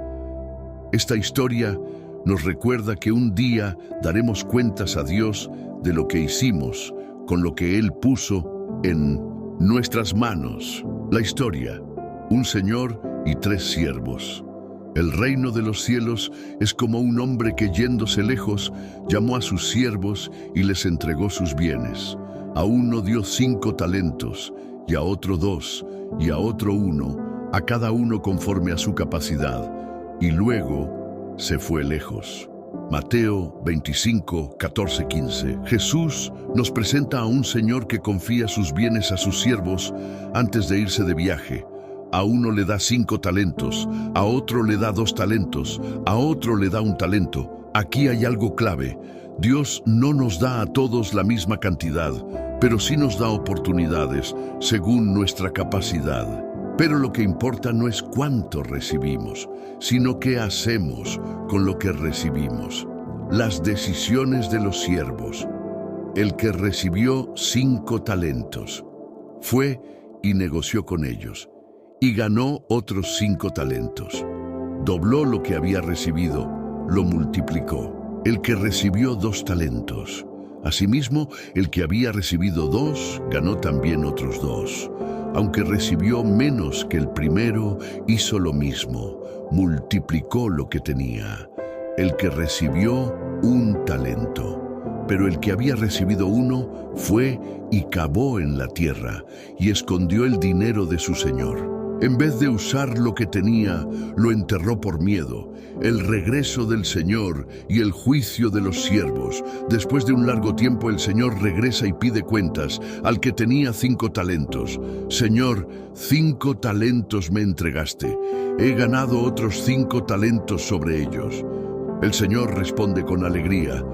Esta historia nos recuerda que un día daremos cuentas a Dios de lo que hicimos con lo que Él puso en nuestras manos. La historia: un señor y 3 siervos. El reino de los cielos es como un hombre que, yéndose lejos, llamó a sus siervos y les entregó sus bienes. A uno dio 5 talentos, y a otro 2, y a otro 1, a cada uno conforme a su capacidad, y luego se fue lejos. Mateo 25, 14, 15. Jesús nos presenta a un señor que confía sus bienes a sus siervos antes de irse de viaje. A uno le da 5 talentos, a otro le da 2 talentos, a otro le da 1 talento. Aquí hay algo clave. Dios no nos da a todos la misma cantidad, pero sí nos da oportunidades según nuestra capacidad. Pero lo que importa no es cuánto recibimos, sino qué hacemos con lo que recibimos. Las decisiones de los siervos. El que recibió 5 talentos fue y negoció con ellos, y ganó otros 5 talentos. Dobló lo que había recibido, lo multiplicó. El que recibió 2 talentos. Asimismo, el que había recibido 2, ganó también otros 2. Aunque recibió menos que el primero, hizo lo mismo, multiplicó lo que tenía. El que recibió 1 talento. Pero el que había recibido 1 fue y cavó en la tierra y escondió el dinero de su señor. En vez de usar lo que tenía, lo enterró por miedo. El regreso del Señor y el juicio de los siervos. Después de un largo tiempo, el Señor regresa y pide cuentas al que tenía 5 talentos. Señor, 5 talentos me entregaste. He ganado otros 5 talentos sobre ellos. El Señor responde con alegría.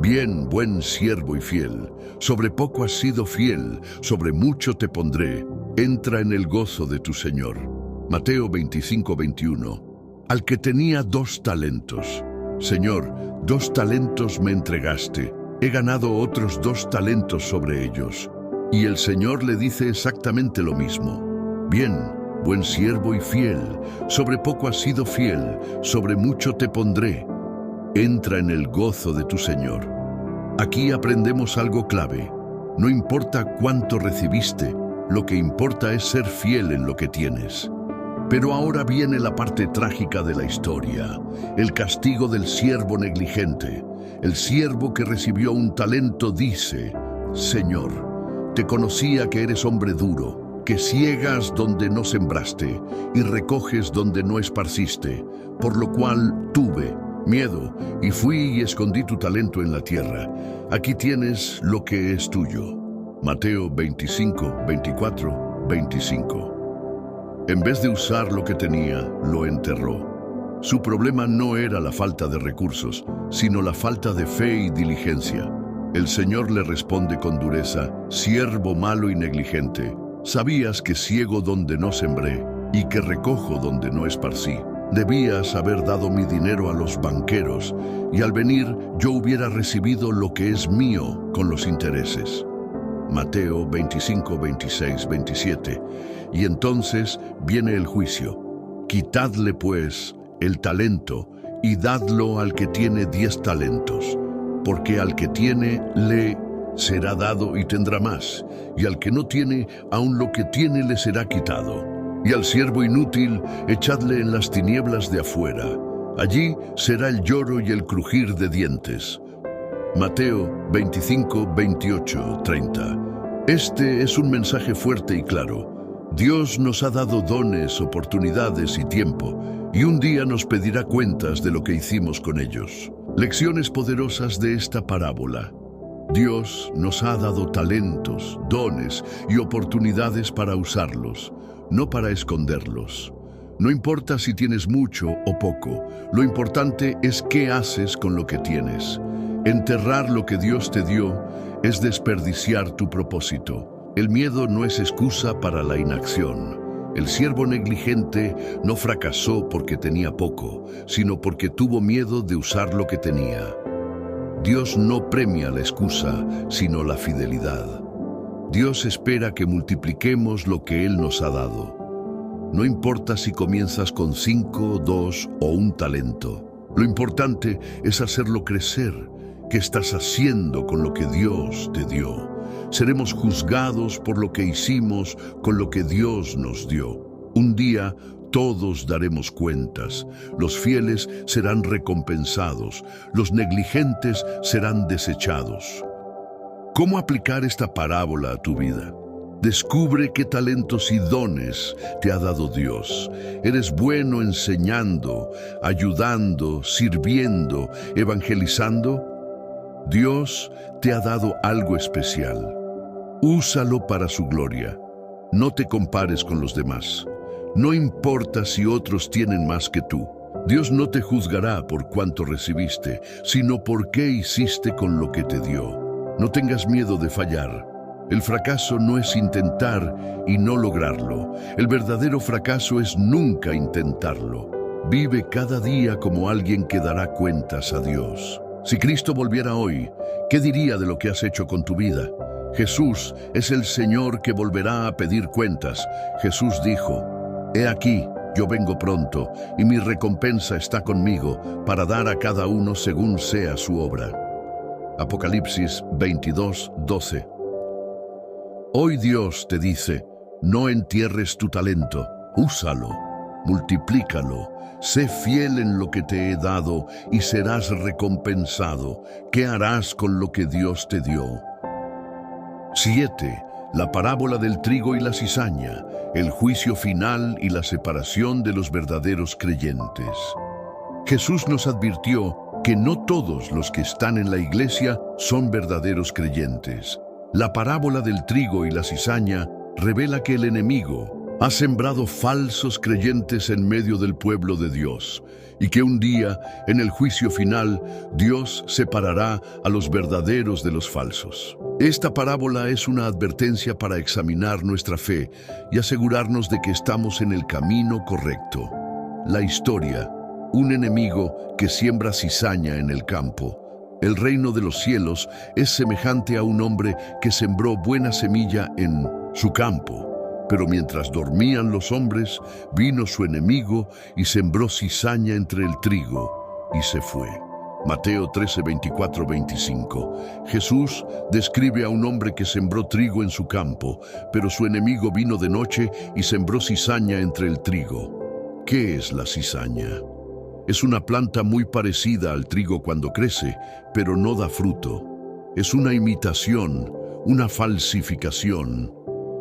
Bien, buen siervo y fiel. Sobre poco has sido fiel, sobre mucho te pondré. Entra en el gozo de tu Señor. Mateo 25, 21. Al que tenía 2 talentos. Señor, 2 talentos me entregaste. He ganado otros 2 talentos sobre ellos. Y el Señor le dice exactamente lo mismo. Bien, buen siervo y fiel. Sobre poco has sido fiel, sobre mucho te pondré. Entra en el gozo de tu Señor. Aquí aprendemos algo clave. No importa cuánto recibiste, lo que importa es ser fiel en lo que tienes. Pero ahora viene la parte trágica de la historia, el castigo del siervo negligente. El siervo que recibió 1 talento dice: Señor, te conocía que eres hombre duro, que ciegas donde no sembraste y recoges donde no esparciste, por lo cual tuve miedo y fui y escondí tu talento en la tierra. Aquí tienes lo que es tuyo. Mateo 25, 24, 25. En vez de usar lo que tenía, lo enterró. Su problema no era la falta de recursos, sino la falta de fe y diligencia. El Señor le responde con dureza: siervo malo y negligente, sabías que ciego donde no sembré y que recojo donde no esparcí. Debías haber dado mi dinero a los banqueros, y al venir yo hubiera recibido lo que es mío con los intereses. Mateo 25, 26, 27. Y entonces viene el juicio. Quitadle pues el talento y dadlo al que tiene 10 talentos, porque al que tiene le será dado y tendrá más, y al que no tiene, aun lo que tiene le será quitado. Y al siervo inútil echadle en las tinieblas de afuera. Allí será el lloro y el crujir de dientes. Mateo 25, 28, 30. Este es un mensaje fuerte y claro. Dios nos ha dado dones, oportunidades y tiempo, y un día nos pedirá cuentas de lo que hicimos con ellos. Lecciones poderosas de esta parábola. Dios nos ha dado talentos, dones y oportunidades para usarlos, no para esconderlos. No importa si tienes mucho o poco, lo importante es qué haces con lo que tienes. Enterrar lo que Dios te dio es desperdiciar tu propósito. El miedo no es excusa para la inacción. El siervo negligente no fracasó porque tenía poco, sino porque tuvo miedo de usar lo que tenía. Dios no premia la excusa, sino la fidelidad. Dios espera que multipliquemos lo que Él nos ha dado. No importa si comienzas con 5, 2 o un talento. Lo importante es hacerlo crecer. ¿Qué estás haciendo con lo que Dios te dio? Seremos juzgados por lo que hicimos con lo que Dios nos dio. Un día todos daremos cuentas. Los fieles serán recompensados. Los negligentes serán desechados. ¿Cómo aplicar esta parábola a tu vida? Descubre qué talentos y dones te ha dado Dios. Eres bueno enseñando, ayudando, sirviendo, evangelizando. Dios te ha dado algo especial. Úsalo para su gloria. No te compares con los demás. No importa si otros tienen más que tú. Dios no te juzgará por cuánto recibiste, sino por qué hiciste con lo que te dio. No tengas miedo de fallar. El fracaso no es intentar y no lograrlo. El verdadero fracaso es nunca intentarlo. Vive cada día como alguien que dará cuentas a Dios. Si Cristo volviera hoy, ¿qué diría de lo que has hecho con tu vida? Jesús es el Señor que volverá a pedir cuentas. Jesús dijo: He aquí, yo vengo pronto, y mi recompensa está conmigo, para dar a cada uno según sea su obra. Apocalipsis 22:12. Hoy Dios te dice: no entierres tu talento, úsalo, multiplícalo, sé fiel en lo que te he dado y serás recompensado. ¿Qué harás con lo que Dios te dio? 7. La parábola del trigo y la cizaña, el juicio final y la separación de los verdaderos creyentes. Jesús nos advirtió que no todos los que están en la iglesia son verdaderos creyentes. La parábola del trigo y la cizaña revela que el enemigo ha sembrado falsos creyentes en medio del pueblo de Dios y que un día, en el juicio final, Dios separará a los verdaderos de los falsos. Esta parábola es una advertencia para examinar nuestra fe y asegurarnos de que estamos en el camino correcto. La historia: un enemigo que siembra cizaña en el campo. El reino de los cielos es semejante a un hombre que sembró buena semilla en su campo. Pero mientras dormían los hombres, vino su enemigo y sembró cizaña entre el trigo y se fue. Mateo 13, 24, 25. Jesús describe a un hombre que sembró trigo en su campo, pero su enemigo vino de noche y sembró cizaña entre el trigo. ¿Qué es la cizaña? Es una planta muy parecida al trigo cuando crece, pero no da fruto. Es una imitación, una falsificación.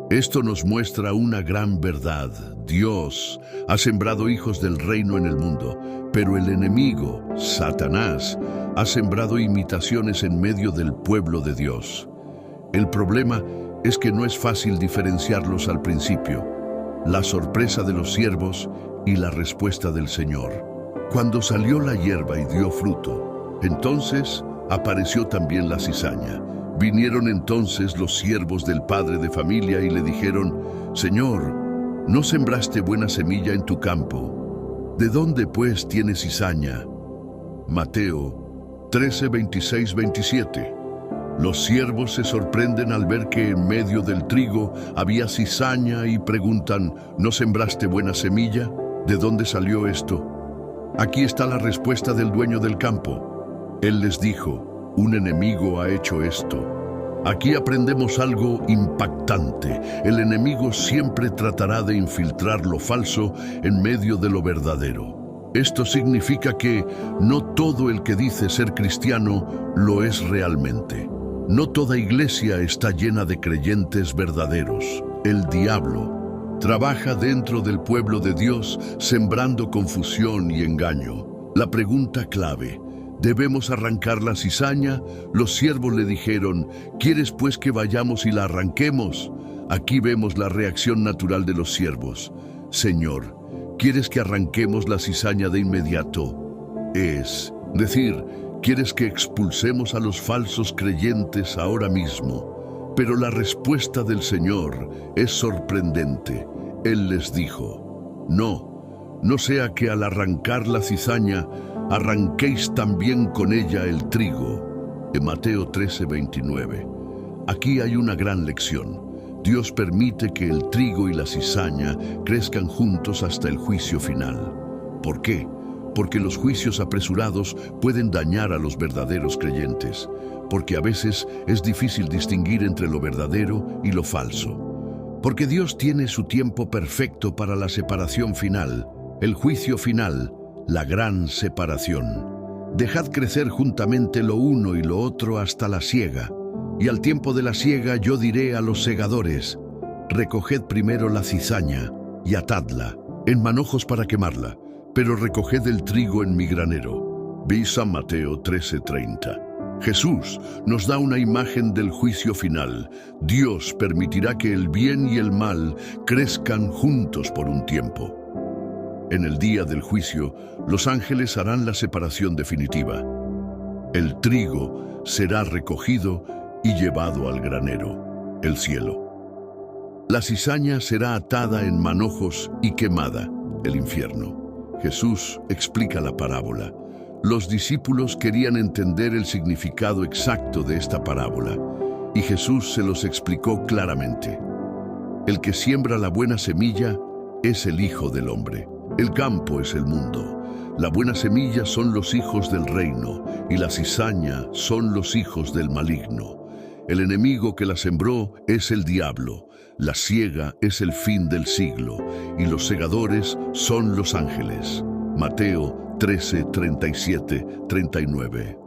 Esto nos muestra una gran verdad. Dios ha sembrado hijos del reino en el mundo, pero el enemigo, Satanás, ha sembrado imitaciones en medio del pueblo de Dios. El problema es que no es fácil diferenciarlos al principio. La sorpresa de los siervos y la respuesta del Señor. Cuando salió la hierba y dio fruto, entonces apareció también la cizaña. Vinieron entonces los siervos del padre de familia y le dijeron: Señor, ¿no sembraste buena semilla en tu campo? ¿De dónde pues tienes cizaña? Mateo 13, 26, 27. Los siervos se sorprenden al ver que en medio del trigo había cizaña y preguntan: ¿no sembraste buena semilla? ¿De dónde salió esto? Aquí está la respuesta del dueño del campo. Él les dijo: un enemigo ha hecho esto. Aquí aprendemos algo impactante. El enemigo siempre tratará de infiltrar lo falso en medio de lo verdadero. Esto significa que no todo el que dice ser cristiano lo es realmente. No toda iglesia está llena de creyentes verdaderos. El diablo trabaja dentro del pueblo de Dios sembrando confusión y engaño. La pregunta clave: ¿debemos arrancar la cizaña? Los siervos le dijeron: ¿quieres pues que vayamos y la arranquemos? Aquí vemos la reacción natural de los siervos. Señor, ¿quieres que arranquemos la cizaña de inmediato? Es decir, ¿quieres que expulsemos a los falsos creyentes ahora mismo? Pero la respuesta del Señor es sorprendente. Él les dijo: no sea que al arrancar la cizaña, arranquéis también con ella el trigo. En Mateo 13:29. Aquí hay una gran lección. Dios permite que el trigo y la cizaña crezcan juntos hasta el juicio final. ¿Por qué? Porque los juicios apresurados pueden dañar a los verdaderos creyentes, porque a veces es difícil distinguir entre lo verdadero y lo falso. Porque Dios tiene su tiempo perfecto para la separación final, el juicio final, la gran separación. Dejad crecer juntamente lo uno y lo otro hasta la siega. Y al tiempo de la siega yo diré a los segadores: recoged primero la cizaña y atadla en manojos para quemarla, pero recoged el trigo en mi granero. Vi San Mateo 13:30. Jesús nos da una imagen del juicio final. Dios permitirá que el bien y el mal crezcan juntos por un tiempo. En el día del juicio, los ángeles harán la separación definitiva. El trigo será recogido y llevado al granero, el cielo. La cizaña será atada en manojos y quemada, el infierno. Jesús explica la parábola. Los discípulos querían entender el significado exacto de esta parábola, y Jesús se los explicó claramente. El que siembra la buena semilla es el Hijo del Hombre. El campo es el mundo. La buena semilla son los hijos del reino, y la cizaña son los hijos del maligno. El enemigo que la sembró es el diablo. La siega es el fin del siglo, y los segadores son los ángeles. Mateo 13:37-39.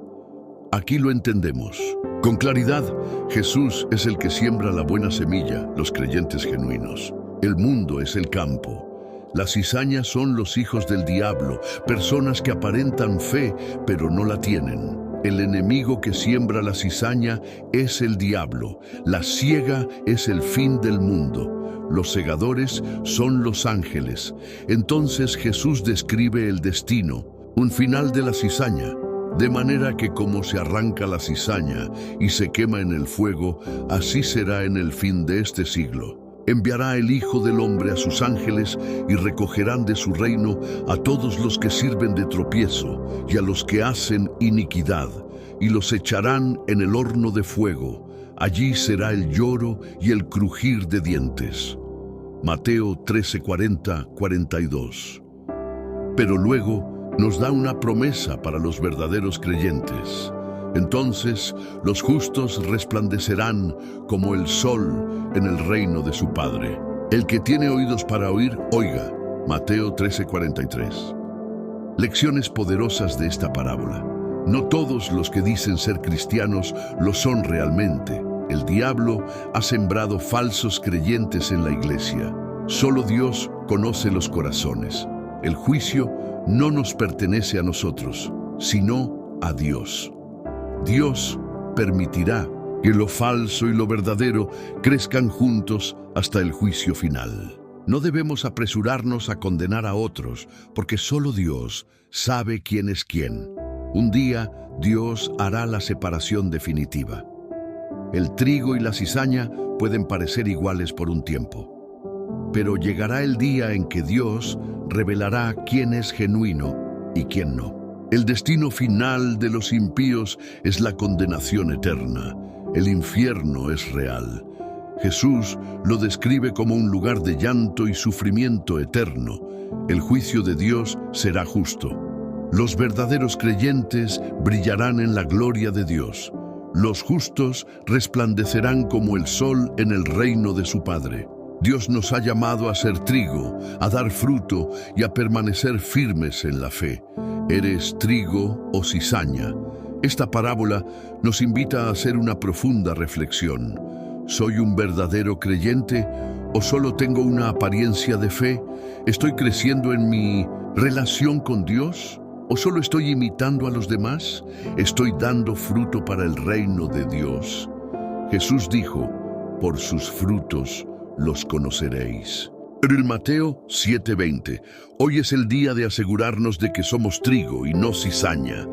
Aquí lo entendemos. Con claridad, Jesús es el que siembra la buena semilla, los creyentes genuinos. El mundo es el campo. Las cizañas son los hijos del diablo, personas que aparentan fe, pero no la tienen. El enemigo que siembra la cizaña es el diablo. La siega es el fin del mundo. Los segadores son los ángeles. Entonces Jesús describe el destino, un final de la cizaña, de manera que como se arranca la cizaña y se quema en el fuego, así será en el fin de este siglo. Enviará el Hijo del Hombre a sus ángeles y recogerán de su reino a todos los que sirven de tropiezo y a los que hacen iniquidad, y los echarán en el horno de fuego. Allí será el lloro y el crujir de dientes. Mateo 13:40-42. Pero luego nos da una promesa para los verdaderos creyentes. Entonces los justos resplandecerán como el sol en el reino de su Padre. El que tiene oídos para oír, oiga. Mateo 13:43. Lecciones poderosas de esta parábola. No todos los que dicen ser cristianos lo son realmente. El diablo ha sembrado falsos creyentes en la iglesia. Solo Dios conoce los corazones. El juicio no nos pertenece a nosotros, sino a Dios. Dios permitirá que lo falso y lo verdadero crezcan juntos hasta el juicio final. No debemos apresurarnos a condenar a otros, porque solo Dios sabe quién es quién. Un día, Dios hará la separación definitiva. El trigo y la cizaña pueden parecer iguales por un tiempo, pero llegará el día en que Dios revelará quién es genuino y quién no. El destino final de los impíos es la condenación eterna. El infierno es real. Jesús lo describe como un lugar de llanto y sufrimiento eterno. El juicio de Dios será justo. Los verdaderos creyentes brillarán en la gloria de Dios. Los justos resplandecerán como el sol en el reino de su Padre. Dios nos ha llamado a ser trigo, a dar fruto y a permanecer firmes en la fe. ¿Eres trigo o cizaña? Esta parábola nos invita a hacer una profunda reflexión. ¿Soy un verdadero creyente o solo tengo una apariencia de fe? ¿Estoy creciendo en mi relación con Dios o solo estoy imitando a los demás? ¿Estoy dando fruto para el reino de Dios? Jesús dijo: por sus frutos los conoceréis. En Mateo 7:20, hoy es el día de asegurarnos de que somos trigo y no cizaña.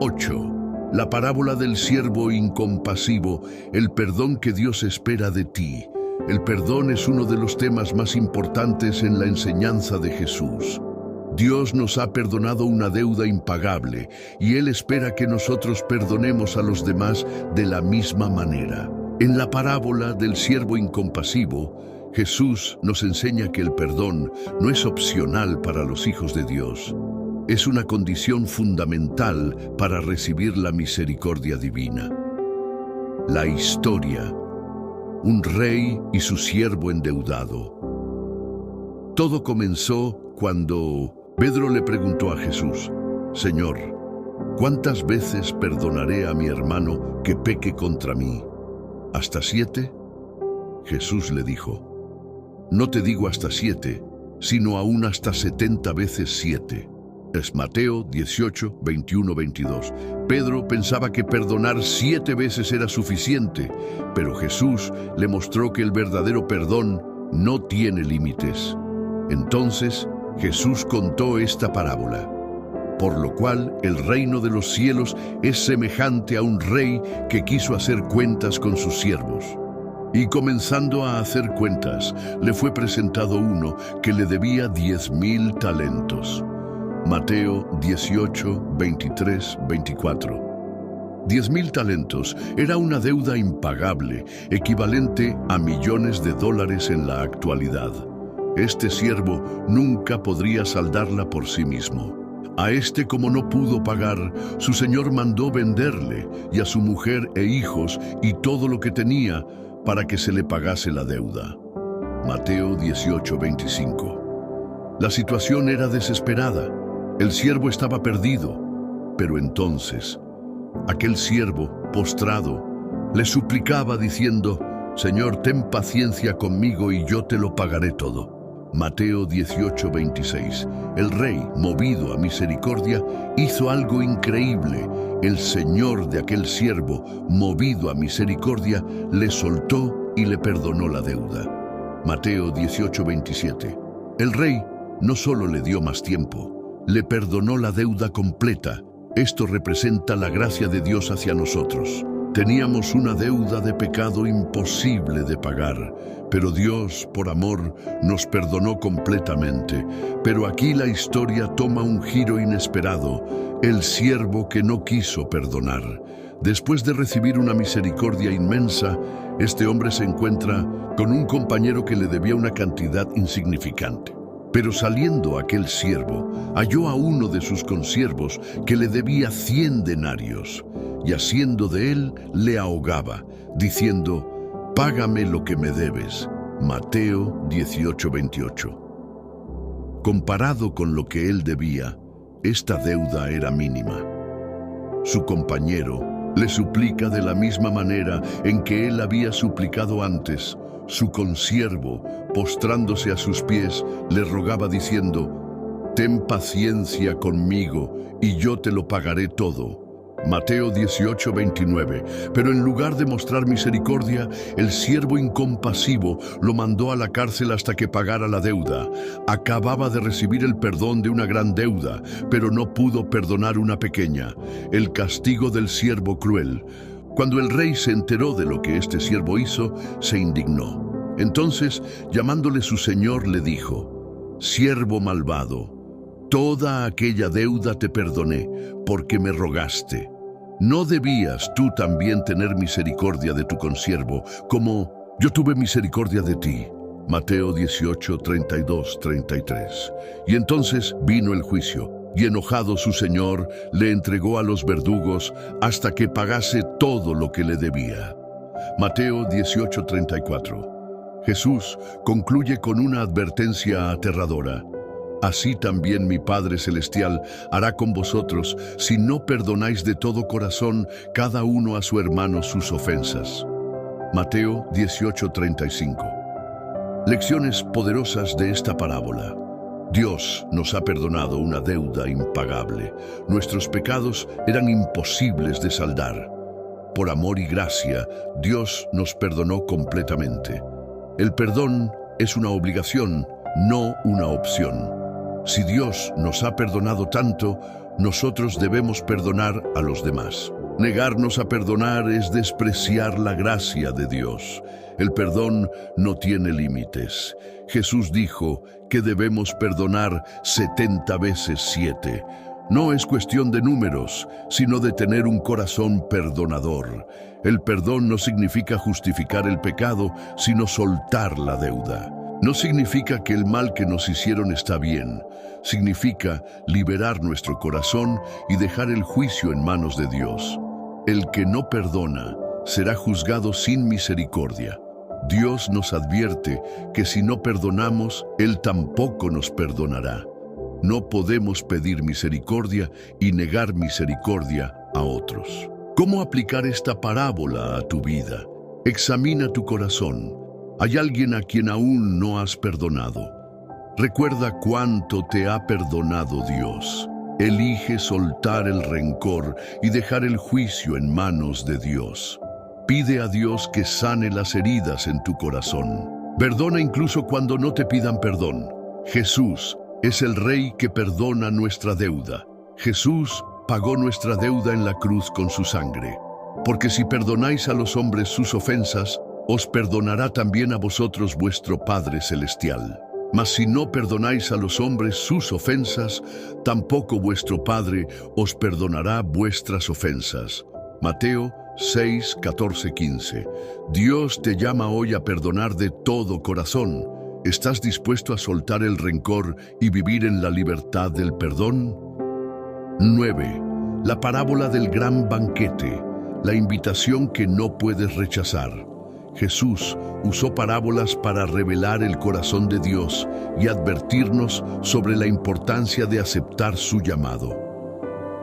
8. La parábola del siervo incompasivo, el perdón que Dios espera de ti. El perdón es uno de los temas más importantes en la enseñanza de Jesús. Dios nos ha perdonado una deuda impagable y Él espera que nosotros perdonemos a los demás de la misma manera. En la parábola del siervo incompasivo, Jesús nos enseña que el perdón no es opcional para los hijos de Dios. Es una condición fundamental para recibir la misericordia divina. La historia: un rey y su siervo endeudado. Todo comenzó cuando Pedro le preguntó a Jesús: Señor, ¿cuántas veces perdonaré a mi hermano que peque contra mí? ¿Hasta 7? Jesús le dijo: No te digo hasta 7, sino aún hasta 70 veces 7. Es Mateo 18, 21, 22. Pedro pensaba que perdonar 7 veces era suficiente, pero Jesús le mostró que el verdadero perdón no tiene límites. Entonces Jesús contó esta parábola: por lo cual el reino de los cielos es semejante a un rey que quiso hacer cuentas con sus siervos. Y comenzando a hacer cuentas, le fue presentado uno que le debía 10,000 talentos. Mateo 18, 23, 24. 10,000 talentos era una deuda impagable, equivalente a millones de dólares en la actualidad. Este siervo nunca podría saldarla por sí mismo. A este, como no pudo pagar, su señor mandó venderle y a su mujer e hijos y todo lo que tenía para que se le pagase la deuda. Mateo 18, 25. La situación era desesperada. El siervo estaba perdido, pero entonces aquel siervo, postrado, le suplicaba diciendo: Señor, ten paciencia conmigo y yo te lo pagaré todo. Mateo 18, 26. El rey, movido a misericordia, hizo algo increíble. El señor de aquel siervo, movido a misericordia, le soltó y le perdonó la deuda. Mateo 18, 27. El rey no solo le dio más tiempo, le perdonó la deuda completa. Esto representa la gracia de Dios hacia nosotros. Teníamos una deuda de pecado imposible de pagar, pero Dios, por amor, nos perdonó completamente. Pero aquí la historia toma un giro inesperado: el siervo que no quiso perdonar. Después de recibir una misericordia inmensa, este hombre se encuentra con un compañero que le debía una cantidad insignificante. Pero saliendo aquel siervo, halló a uno de sus consiervos que le debía 100 denarios, y haciendo de él, le ahogaba, diciendo: Págame lo que me debes. Mateo 18, 28. Comparado con lo que él debía, esta deuda era mínima. Su compañero le suplica de la misma manera en que él había suplicado antes. Su consiervo, postrándose a sus pies, le rogaba diciendo: Ten paciencia conmigo y yo te lo pagaré todo. Mateo 18, 29. Pero en lugar de mostrar misericordia, el siervo incompasivo lo mandó a la cárcel hasta que pagara la deuda. Acababa de recibir el perdón de una gran deuda, pero no pudo perdonar una pequeña. El castigo del siervo cruel. Cuando el rey se enteró de lo que este siervo hizo, se indignó. Entonces, llamándole su señor, le dijo: Siervo malvado, toda aquella deuda te perdoné, porque me rogaste. ¿No debías tú también tener misericordia de tu consiervo, como yo tuve misericordia de ti? Mateo 18, 32, 33. Y entonces vino el juicio. Y enojado su señor, le entregó a los verdugos hasta que pagase todo lo que le debía. Mateo 18, 34. Jesús concluye con una advertencia aterradora: Así también mi Padre Celestial hará con vosotros si no perdonáis de todo corazón cada uno a su hermano sus ofensas. Mateo 18, 35. Lecciones poderosas de esta parábola. Dios nos ha perdonado una deuda impagable. Nuestros pecados eran imposibles de saldar. Por amor y gracia, Dios nos perdonó completamente. El perdón es una obligación, no una opción. Si Dios nos ha perdonado tanto, nosotros debemos perdonar a los demás. Negarnos a perdonar es despreciar la gracia de Dios. El perdón no tiene límites. Jesús dijo que debemos perdonar 70 veces 7. No es cuestión de números, sino de tener un corazón perdonador. El perdón no significa justificar el pecado, sino soltar la deuda. No significa que el mal que nos hicieron está bien. Significa liberar nuestro corazón y dejar el juicio en manos de Dios. El que no perdona será juzgado sin misericordia. Dios nos advierte que si no perdonamos, Él tampoco nos perdonará. No podemos pedir misericordia y negar misericordia a otros. ¿Cómo aplicar esta parábola a tu vida? Examina tu corazón. ¿Hay alguien a quien aún no has perdonado? Recuerda cuánto te ha perdonado Dios. Elige soltar el rencor y dejar el juicio en manos de Dios. Pide a Dios que sane las heridas en tu corazón. Perdona incluso cuando no te pidan perdón. Jesús es el Rey que perdona nuestra deuda. Jesús pagó nuestra deuda en la cruz con su sangre. Porque si perdonáis a los hombres sus ofensas, os perdonará también a vosotros vuestro Padre Celestial. Mas si no perdonáis a los hombres sus ofensas, tampoco vuestro Padre os perdonará vuestras ofensas. Mateo 6, 14, 15. Dios te llama hoy a perdonar de todo corazón. ¿Estás dispuesto a soltar el rencor y vivir en la libertad del perdón? 9. La parábola del gran banquete, la invitación que no puedes rechazar. Jesús usó parábolas para revelar el corazón de Dios y advertirnos sobre la importancia de aceptar su llamado.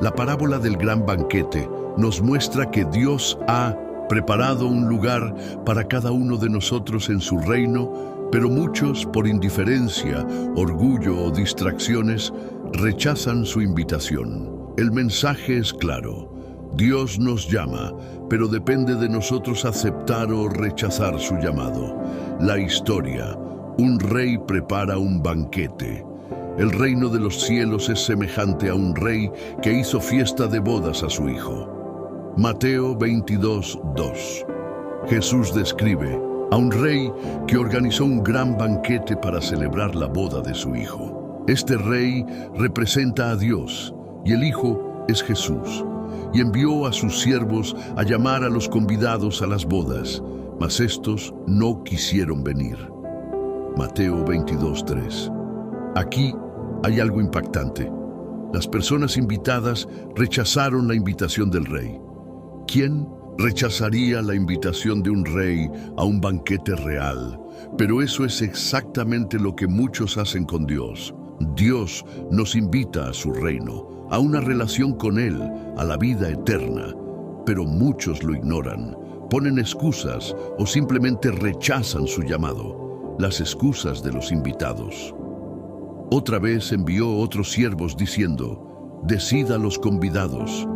La parábola del gran banquete nos muestra que Dios ha preparado un lugar para cada uno de nosotros en su reino, pero muchos, por indiferencia, orgullo o distracciones, rechazan su invitación. El mensaje es claro. Dios nos llama, pero depende de nosotros aceptar o rechazar su llamado. La historia: un rey prepara un banquete. El reino de los cielos es semejante a un rey que hizo fiesta de bodas a su hijo. Mateo 22, 2. Jesús describe a un rey que organizó un gran banquete para celebrar la boda de su hijo. Este rey representa a Dios y el hijo es Jesús. Y envió a sus siervos a llamar a los convidados a las bodas, mas estos no quisieron venir. Mateo 22:3. Aquí hay algo impactante. Las personas invitadas rechazaron la invitación del rey. ¿Quién rechazaría la invitación de un rey a un banquete real? Pero eso es exactamente lo que muchos hacen con Dios. Dios nos invita a su reino, a una relación con Él, a la vida eterna. Pero muchos lo ignoran, ponen excusas o simplemente rechazan su llamado, las excusas de los invitados. Otra vez envió otros siervos diciendo: «Decid a los convidados,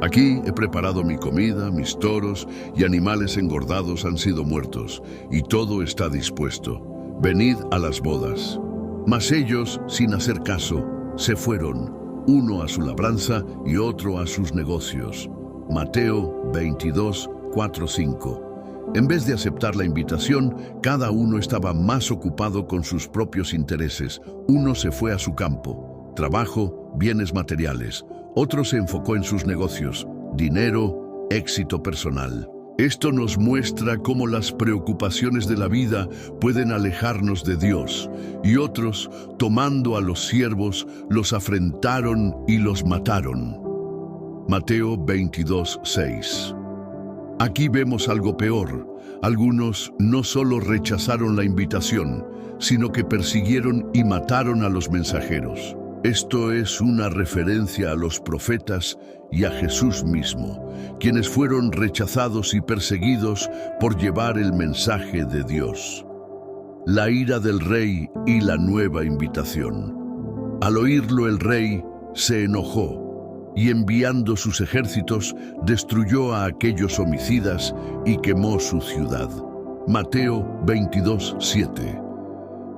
aquí he preparado mi comida, mis toros y animales engordados han sido muertos, y todo está dispuesto. Venid a las bodas». Mas ellos, sin hacer caso, se fueron, uno a su labranza y otro a sus negocios. Mateo 22, 4, 5. En vez de aceptar la invitación, cada uno estaba más ocupado con sus propios intereses. Uno se fue a su campo, trabajo, bienes materiales. Otro se enfocó en sus negocios, dinero, éxito personal. Esto nos muestra cómo las preocupaciones de la vida pueden alejarnos de Dios, y otros, tomando a los siervos, los afrentaron y los mataron. Mateo 22, 6. Aquí vemos algo peor. Algunos no solo rechazaron la invitación, sino que persiguieron y mataron a los mensajeros. Esto es una referencia a los profetas y a Jesús mismo, quienes fueron rechazados y perseguidos por llevar el mensaje de Dios. La ira del rey y la nueva invitación. Al oírlo, el rey se enojó y, enviando sus ejércitos, destruyó a aquellos homicidas y quemó su ciudad. Mateo 22, 7.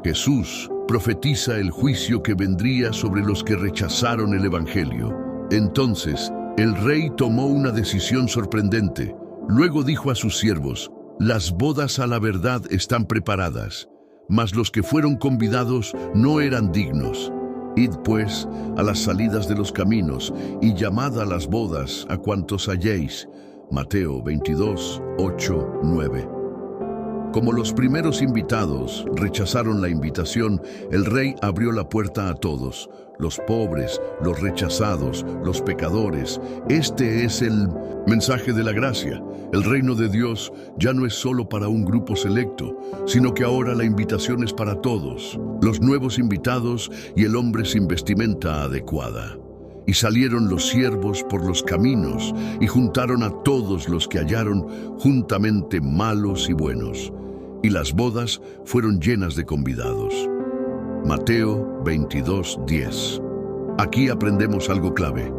Jesús profetiza el juicio que vendría sobre los que rechazaron el Evangelio. Entonces, El rey tomó una decisión sorprendente. Luego dijo a sus siervos: «Las bodas a la verdad están preparadas, mas los que fueron convidados no eran dignos. Id pues a las salidas de los caminos y llamad a las bodas a cuantos halléis». Mateo 22, 8, 9. Como los primeros invitados rechazaron la invitación, el rey abrió la puerta a todos, los pobres, los rechazados, los pecadores. Este es el mensaje de la gracia. El reino de Dios ya no es solo para un grupo selecto, sino que ahora la invitación es para todos, los nuevos invitados y el hombre sin vestimenta adecuada. Y salieron los siervos por los caminos y juntaron a todos los que hallaron, juntamente malos y buenos. Y las bodas fueron llenas de convidados. Mateo 22:10. Aquí aprendemos algo clave.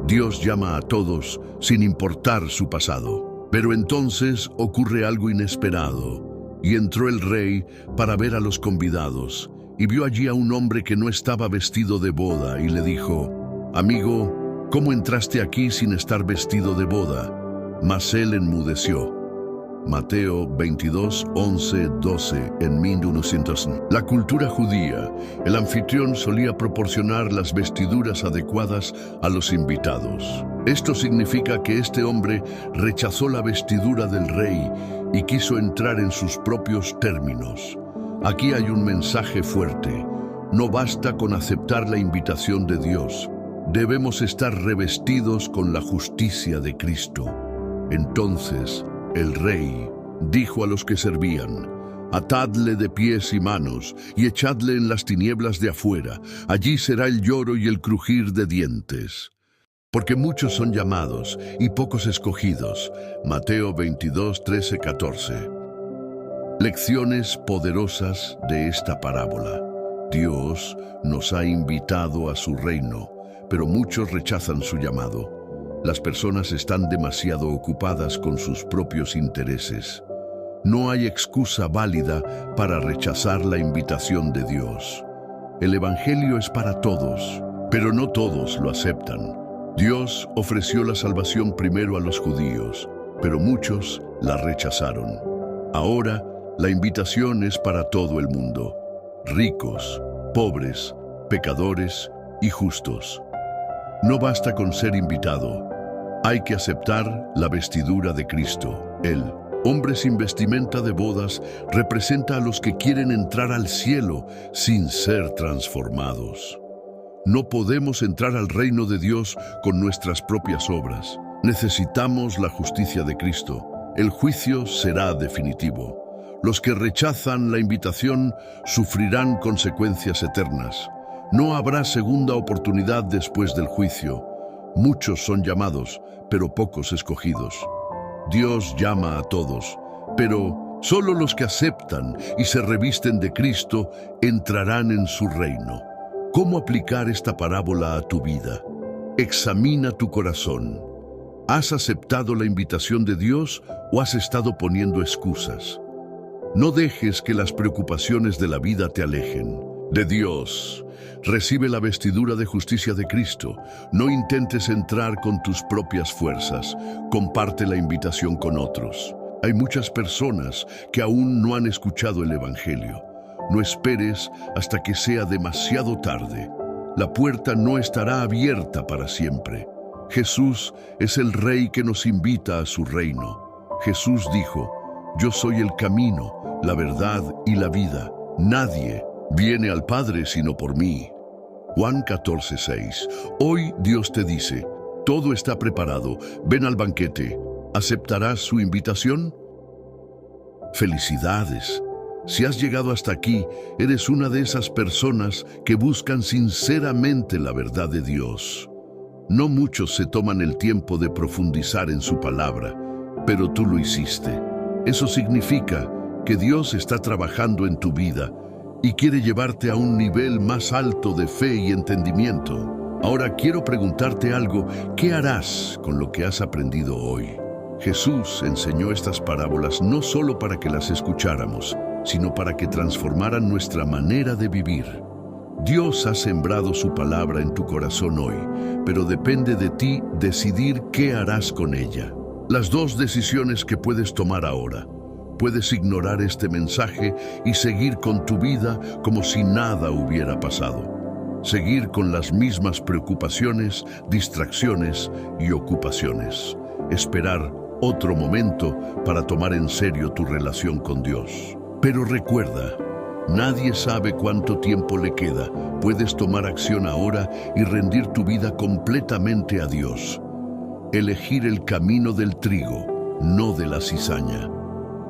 Dios llama a todos sin importar su pasado. Pero entonces ocurre algo inesperado. Y entró el rey para ver a los convidados, y vio allí a un hombre que no estaba vestido de boda, y le dijo: «Amigo, ¿cómo entraste aquí sin estar vestido de boda?». Mas él enmudeció. Mateo 22, 11, 12, en 1900. La cultura judía, el anfitrión solía proporcionar las vestiduras adecuadas a los invitados. Esto significa que este hombre rechazó la vestidura del rey y quiso entrar en sus propios términos. Aquí hay un mensaje fuerte. No basta con aceptar la invitación de Dios. Debemos estar revestidos con la justicia de Cristo. Entonces, el rey dijo a los que servían: «Atadle de pies y manos y echadle en las tinieblas de afuera. Allí será el lloro y el crujir de dientes. Porque muchos son llamados y pocos escogidos». Mateo 22, 13, 14. Lecciones poderosas de esta parábola. Dios nos ha invitado a su reino, pero muchos rechazan su llamado. Las personas están demasiado ocupadas con sus propios intereses. No hay excusa válida para rechazar la invitación de Dios. El Evangelio es para todos, pero no todos lo aceptan. Dios ofreció la salvación primero a los judíos, pero muchos la rechazaron. Ahora, la invitación es para todo el mundo: ricos, pobres, pecadores y justos. No basta con ser invitado. Hay que aceptar la vestidura de Cristo. El hombre sin vestimenta de bodas representa a los que quieren entrar al cielo sin ser transformados. No podemos entrar al reino de Dios con nuestras propias obras. Necesitamos la justicia de Cristo. El juicio será definitivo. Los que rechazan la invitación sufrirán consecuencias eternas. No habrá segunda oportunidad después del juicio. Muchos son llamados, pero pocos escogidos. Dios llama a todos, pero solo los que aceptan y se revisten de Cristo entrarán en su reino. ¿Cómo aplicar esta parábola a tu vida? Examina tu corazón. ¿Has aceptado la invitación de Dios o has estado poniendo excusas? No dejes que las preocupaciones de la vida te alejen de Dios. Recibe la vestidura de justicia de Cristo. No intentes entrar con tus propias fuerzas. Comparte la invitación con otros. Hay muchas personas que aún no han escuchado el Evangelio. No esperes hasta que sea demasiado tarde. La puerta no estará abierta para siempre. Jesús es el Rey que nos invita a su reino. Jesús dijo: «Yo soy el camino, la verdad y la vida. Nadie viene al Padre sino por mí». Juan 14:6. Hoy Dios te dice: todo está preparado, ven al banquete. ¿Aceptarás su invitación? Felicidades. Si has llegado hasta aquí, eres una de esas personas que buscan sinceramente la verdad de Dios. No muchos se toman el tiempo de profundizar en su palabra, pero tú lo hiciste. Eso significa que Dios está trabajando en tu vida y quiere llevarte a un nivel más alto de fe y entendimiento. Ahora quiero preguntarte algo. ¿Qué harás con lo que has aprendido hoy? Jesús enseñó estas parábolas no solo para que las escucháramos, sino para que transformaran nuestra manera de vivir. Dios ha sembrado su palabra en tu corazón hoy, pero depende de ti decidir qué harás con ella. Las dos decisiones que puedes tomar ahora. Puedes ignorar este mensaje y seguir con tu vida como si nada hubiera pasado. Seguir con las mismas preocupaciones, distracciones y ocupaciones. Esperar otro momento para tomar en serio tu relación con Dios. Pero recuerda, nadie sabe cuánto tiempo le queda. Puedes tomar acción ahora y rendir tu vida completamente a Dios. Elegir el camino del trigo, no de la cizaña.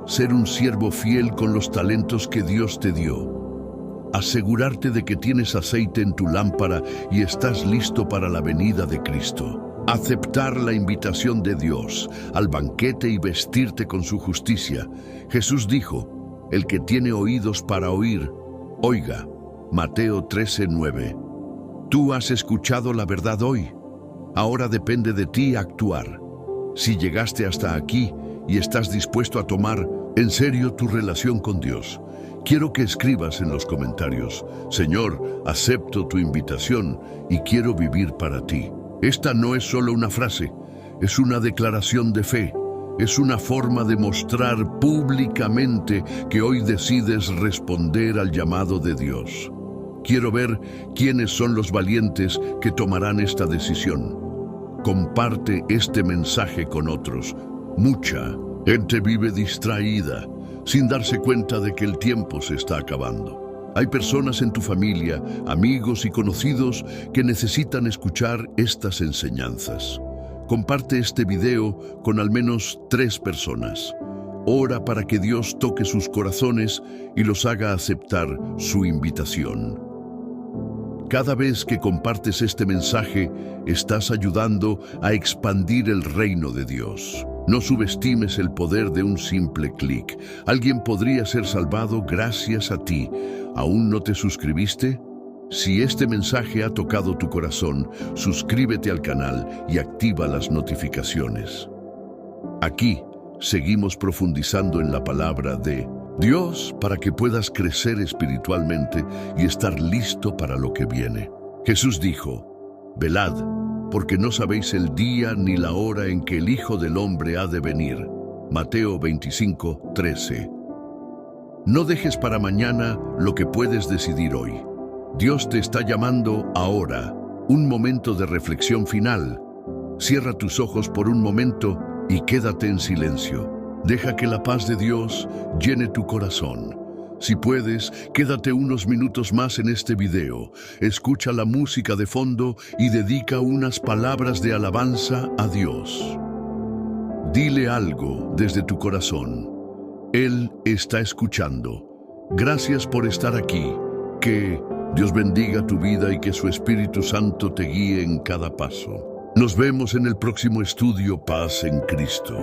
Ser un siervo fiel con los talentos que Dios te dio. Asegurarte de que tienes aceite en tu lámpara y estás listo para la venida de Cristo. Aceptar la invitación de Dios al banquete y vestirte con su justicia. Jesús dijo, el que tiene oídos para oír, oiga. Mateo 13:9. Tú has escuchado la verdad hoy. Ahora depende de ti actuar. Si llegaste hasta aquí y estás dispuesto a tomar en serio tu relación con Dios, quiero que escribas en los comentarios, Señor, acepto tu invitación y quiero vivir para ti. Esta no es solo una frase, es una declaración de fe. Es una forma de mostrar públicamente que hoy decides responder al llamado de Dios. Quiero ver quiénes son los valientes que tomarán esta decisión. Comparte este mensaje con otros. Mucha gente vive distraída, sin darse cuenta de que el tiempo se está acabando. Hay personas en tu familia, amigos y conocidos que necesitan escuchar estas enseñanzas. Comparte este video con al menos 3 personas. Ora para que Dios toque sus corazones y los haga aceptar su invitación. Cada vez que compartes este mensaje, estás ayudando a expandir el reino de Dios. No subestimes el poder de un simple clic. Alguien podría ser salvado gracias a ti. ¿Aún no te suscribiste? Si este mensaje ha tocado tu corazón, suscríbete al canal y activa las notificaciones. Aquí seguimos profundizando en la palabra de Dios para que puedas crecer espiritualmente y estar listo para lo que viene. Jesús dijo, velad, porque no sabéis el día ni la hora en que el Hijo del Hombre ha de venir. Mateo 25:13. No dejes para mañana lo que puedes decidir hoy. Dios te está llamando ahora, un momento de reflexión final. Cierra tus ojos por un momento y quédate en silencio. Deja que la paz de Dios llene tu corazón. Si puedes, quédate unos minutos más en este video. Escucha la música de fondo y dedica unas palabras de alabanza a Dios. Dile algo desde tu corazón. Él está escuchando. Gracias por estar aquí. Que Dios bendiga tu vida y que su Espíritu Santo te guíe en cada paso. Nos vemos en el próximo estudio Paz en Cristo.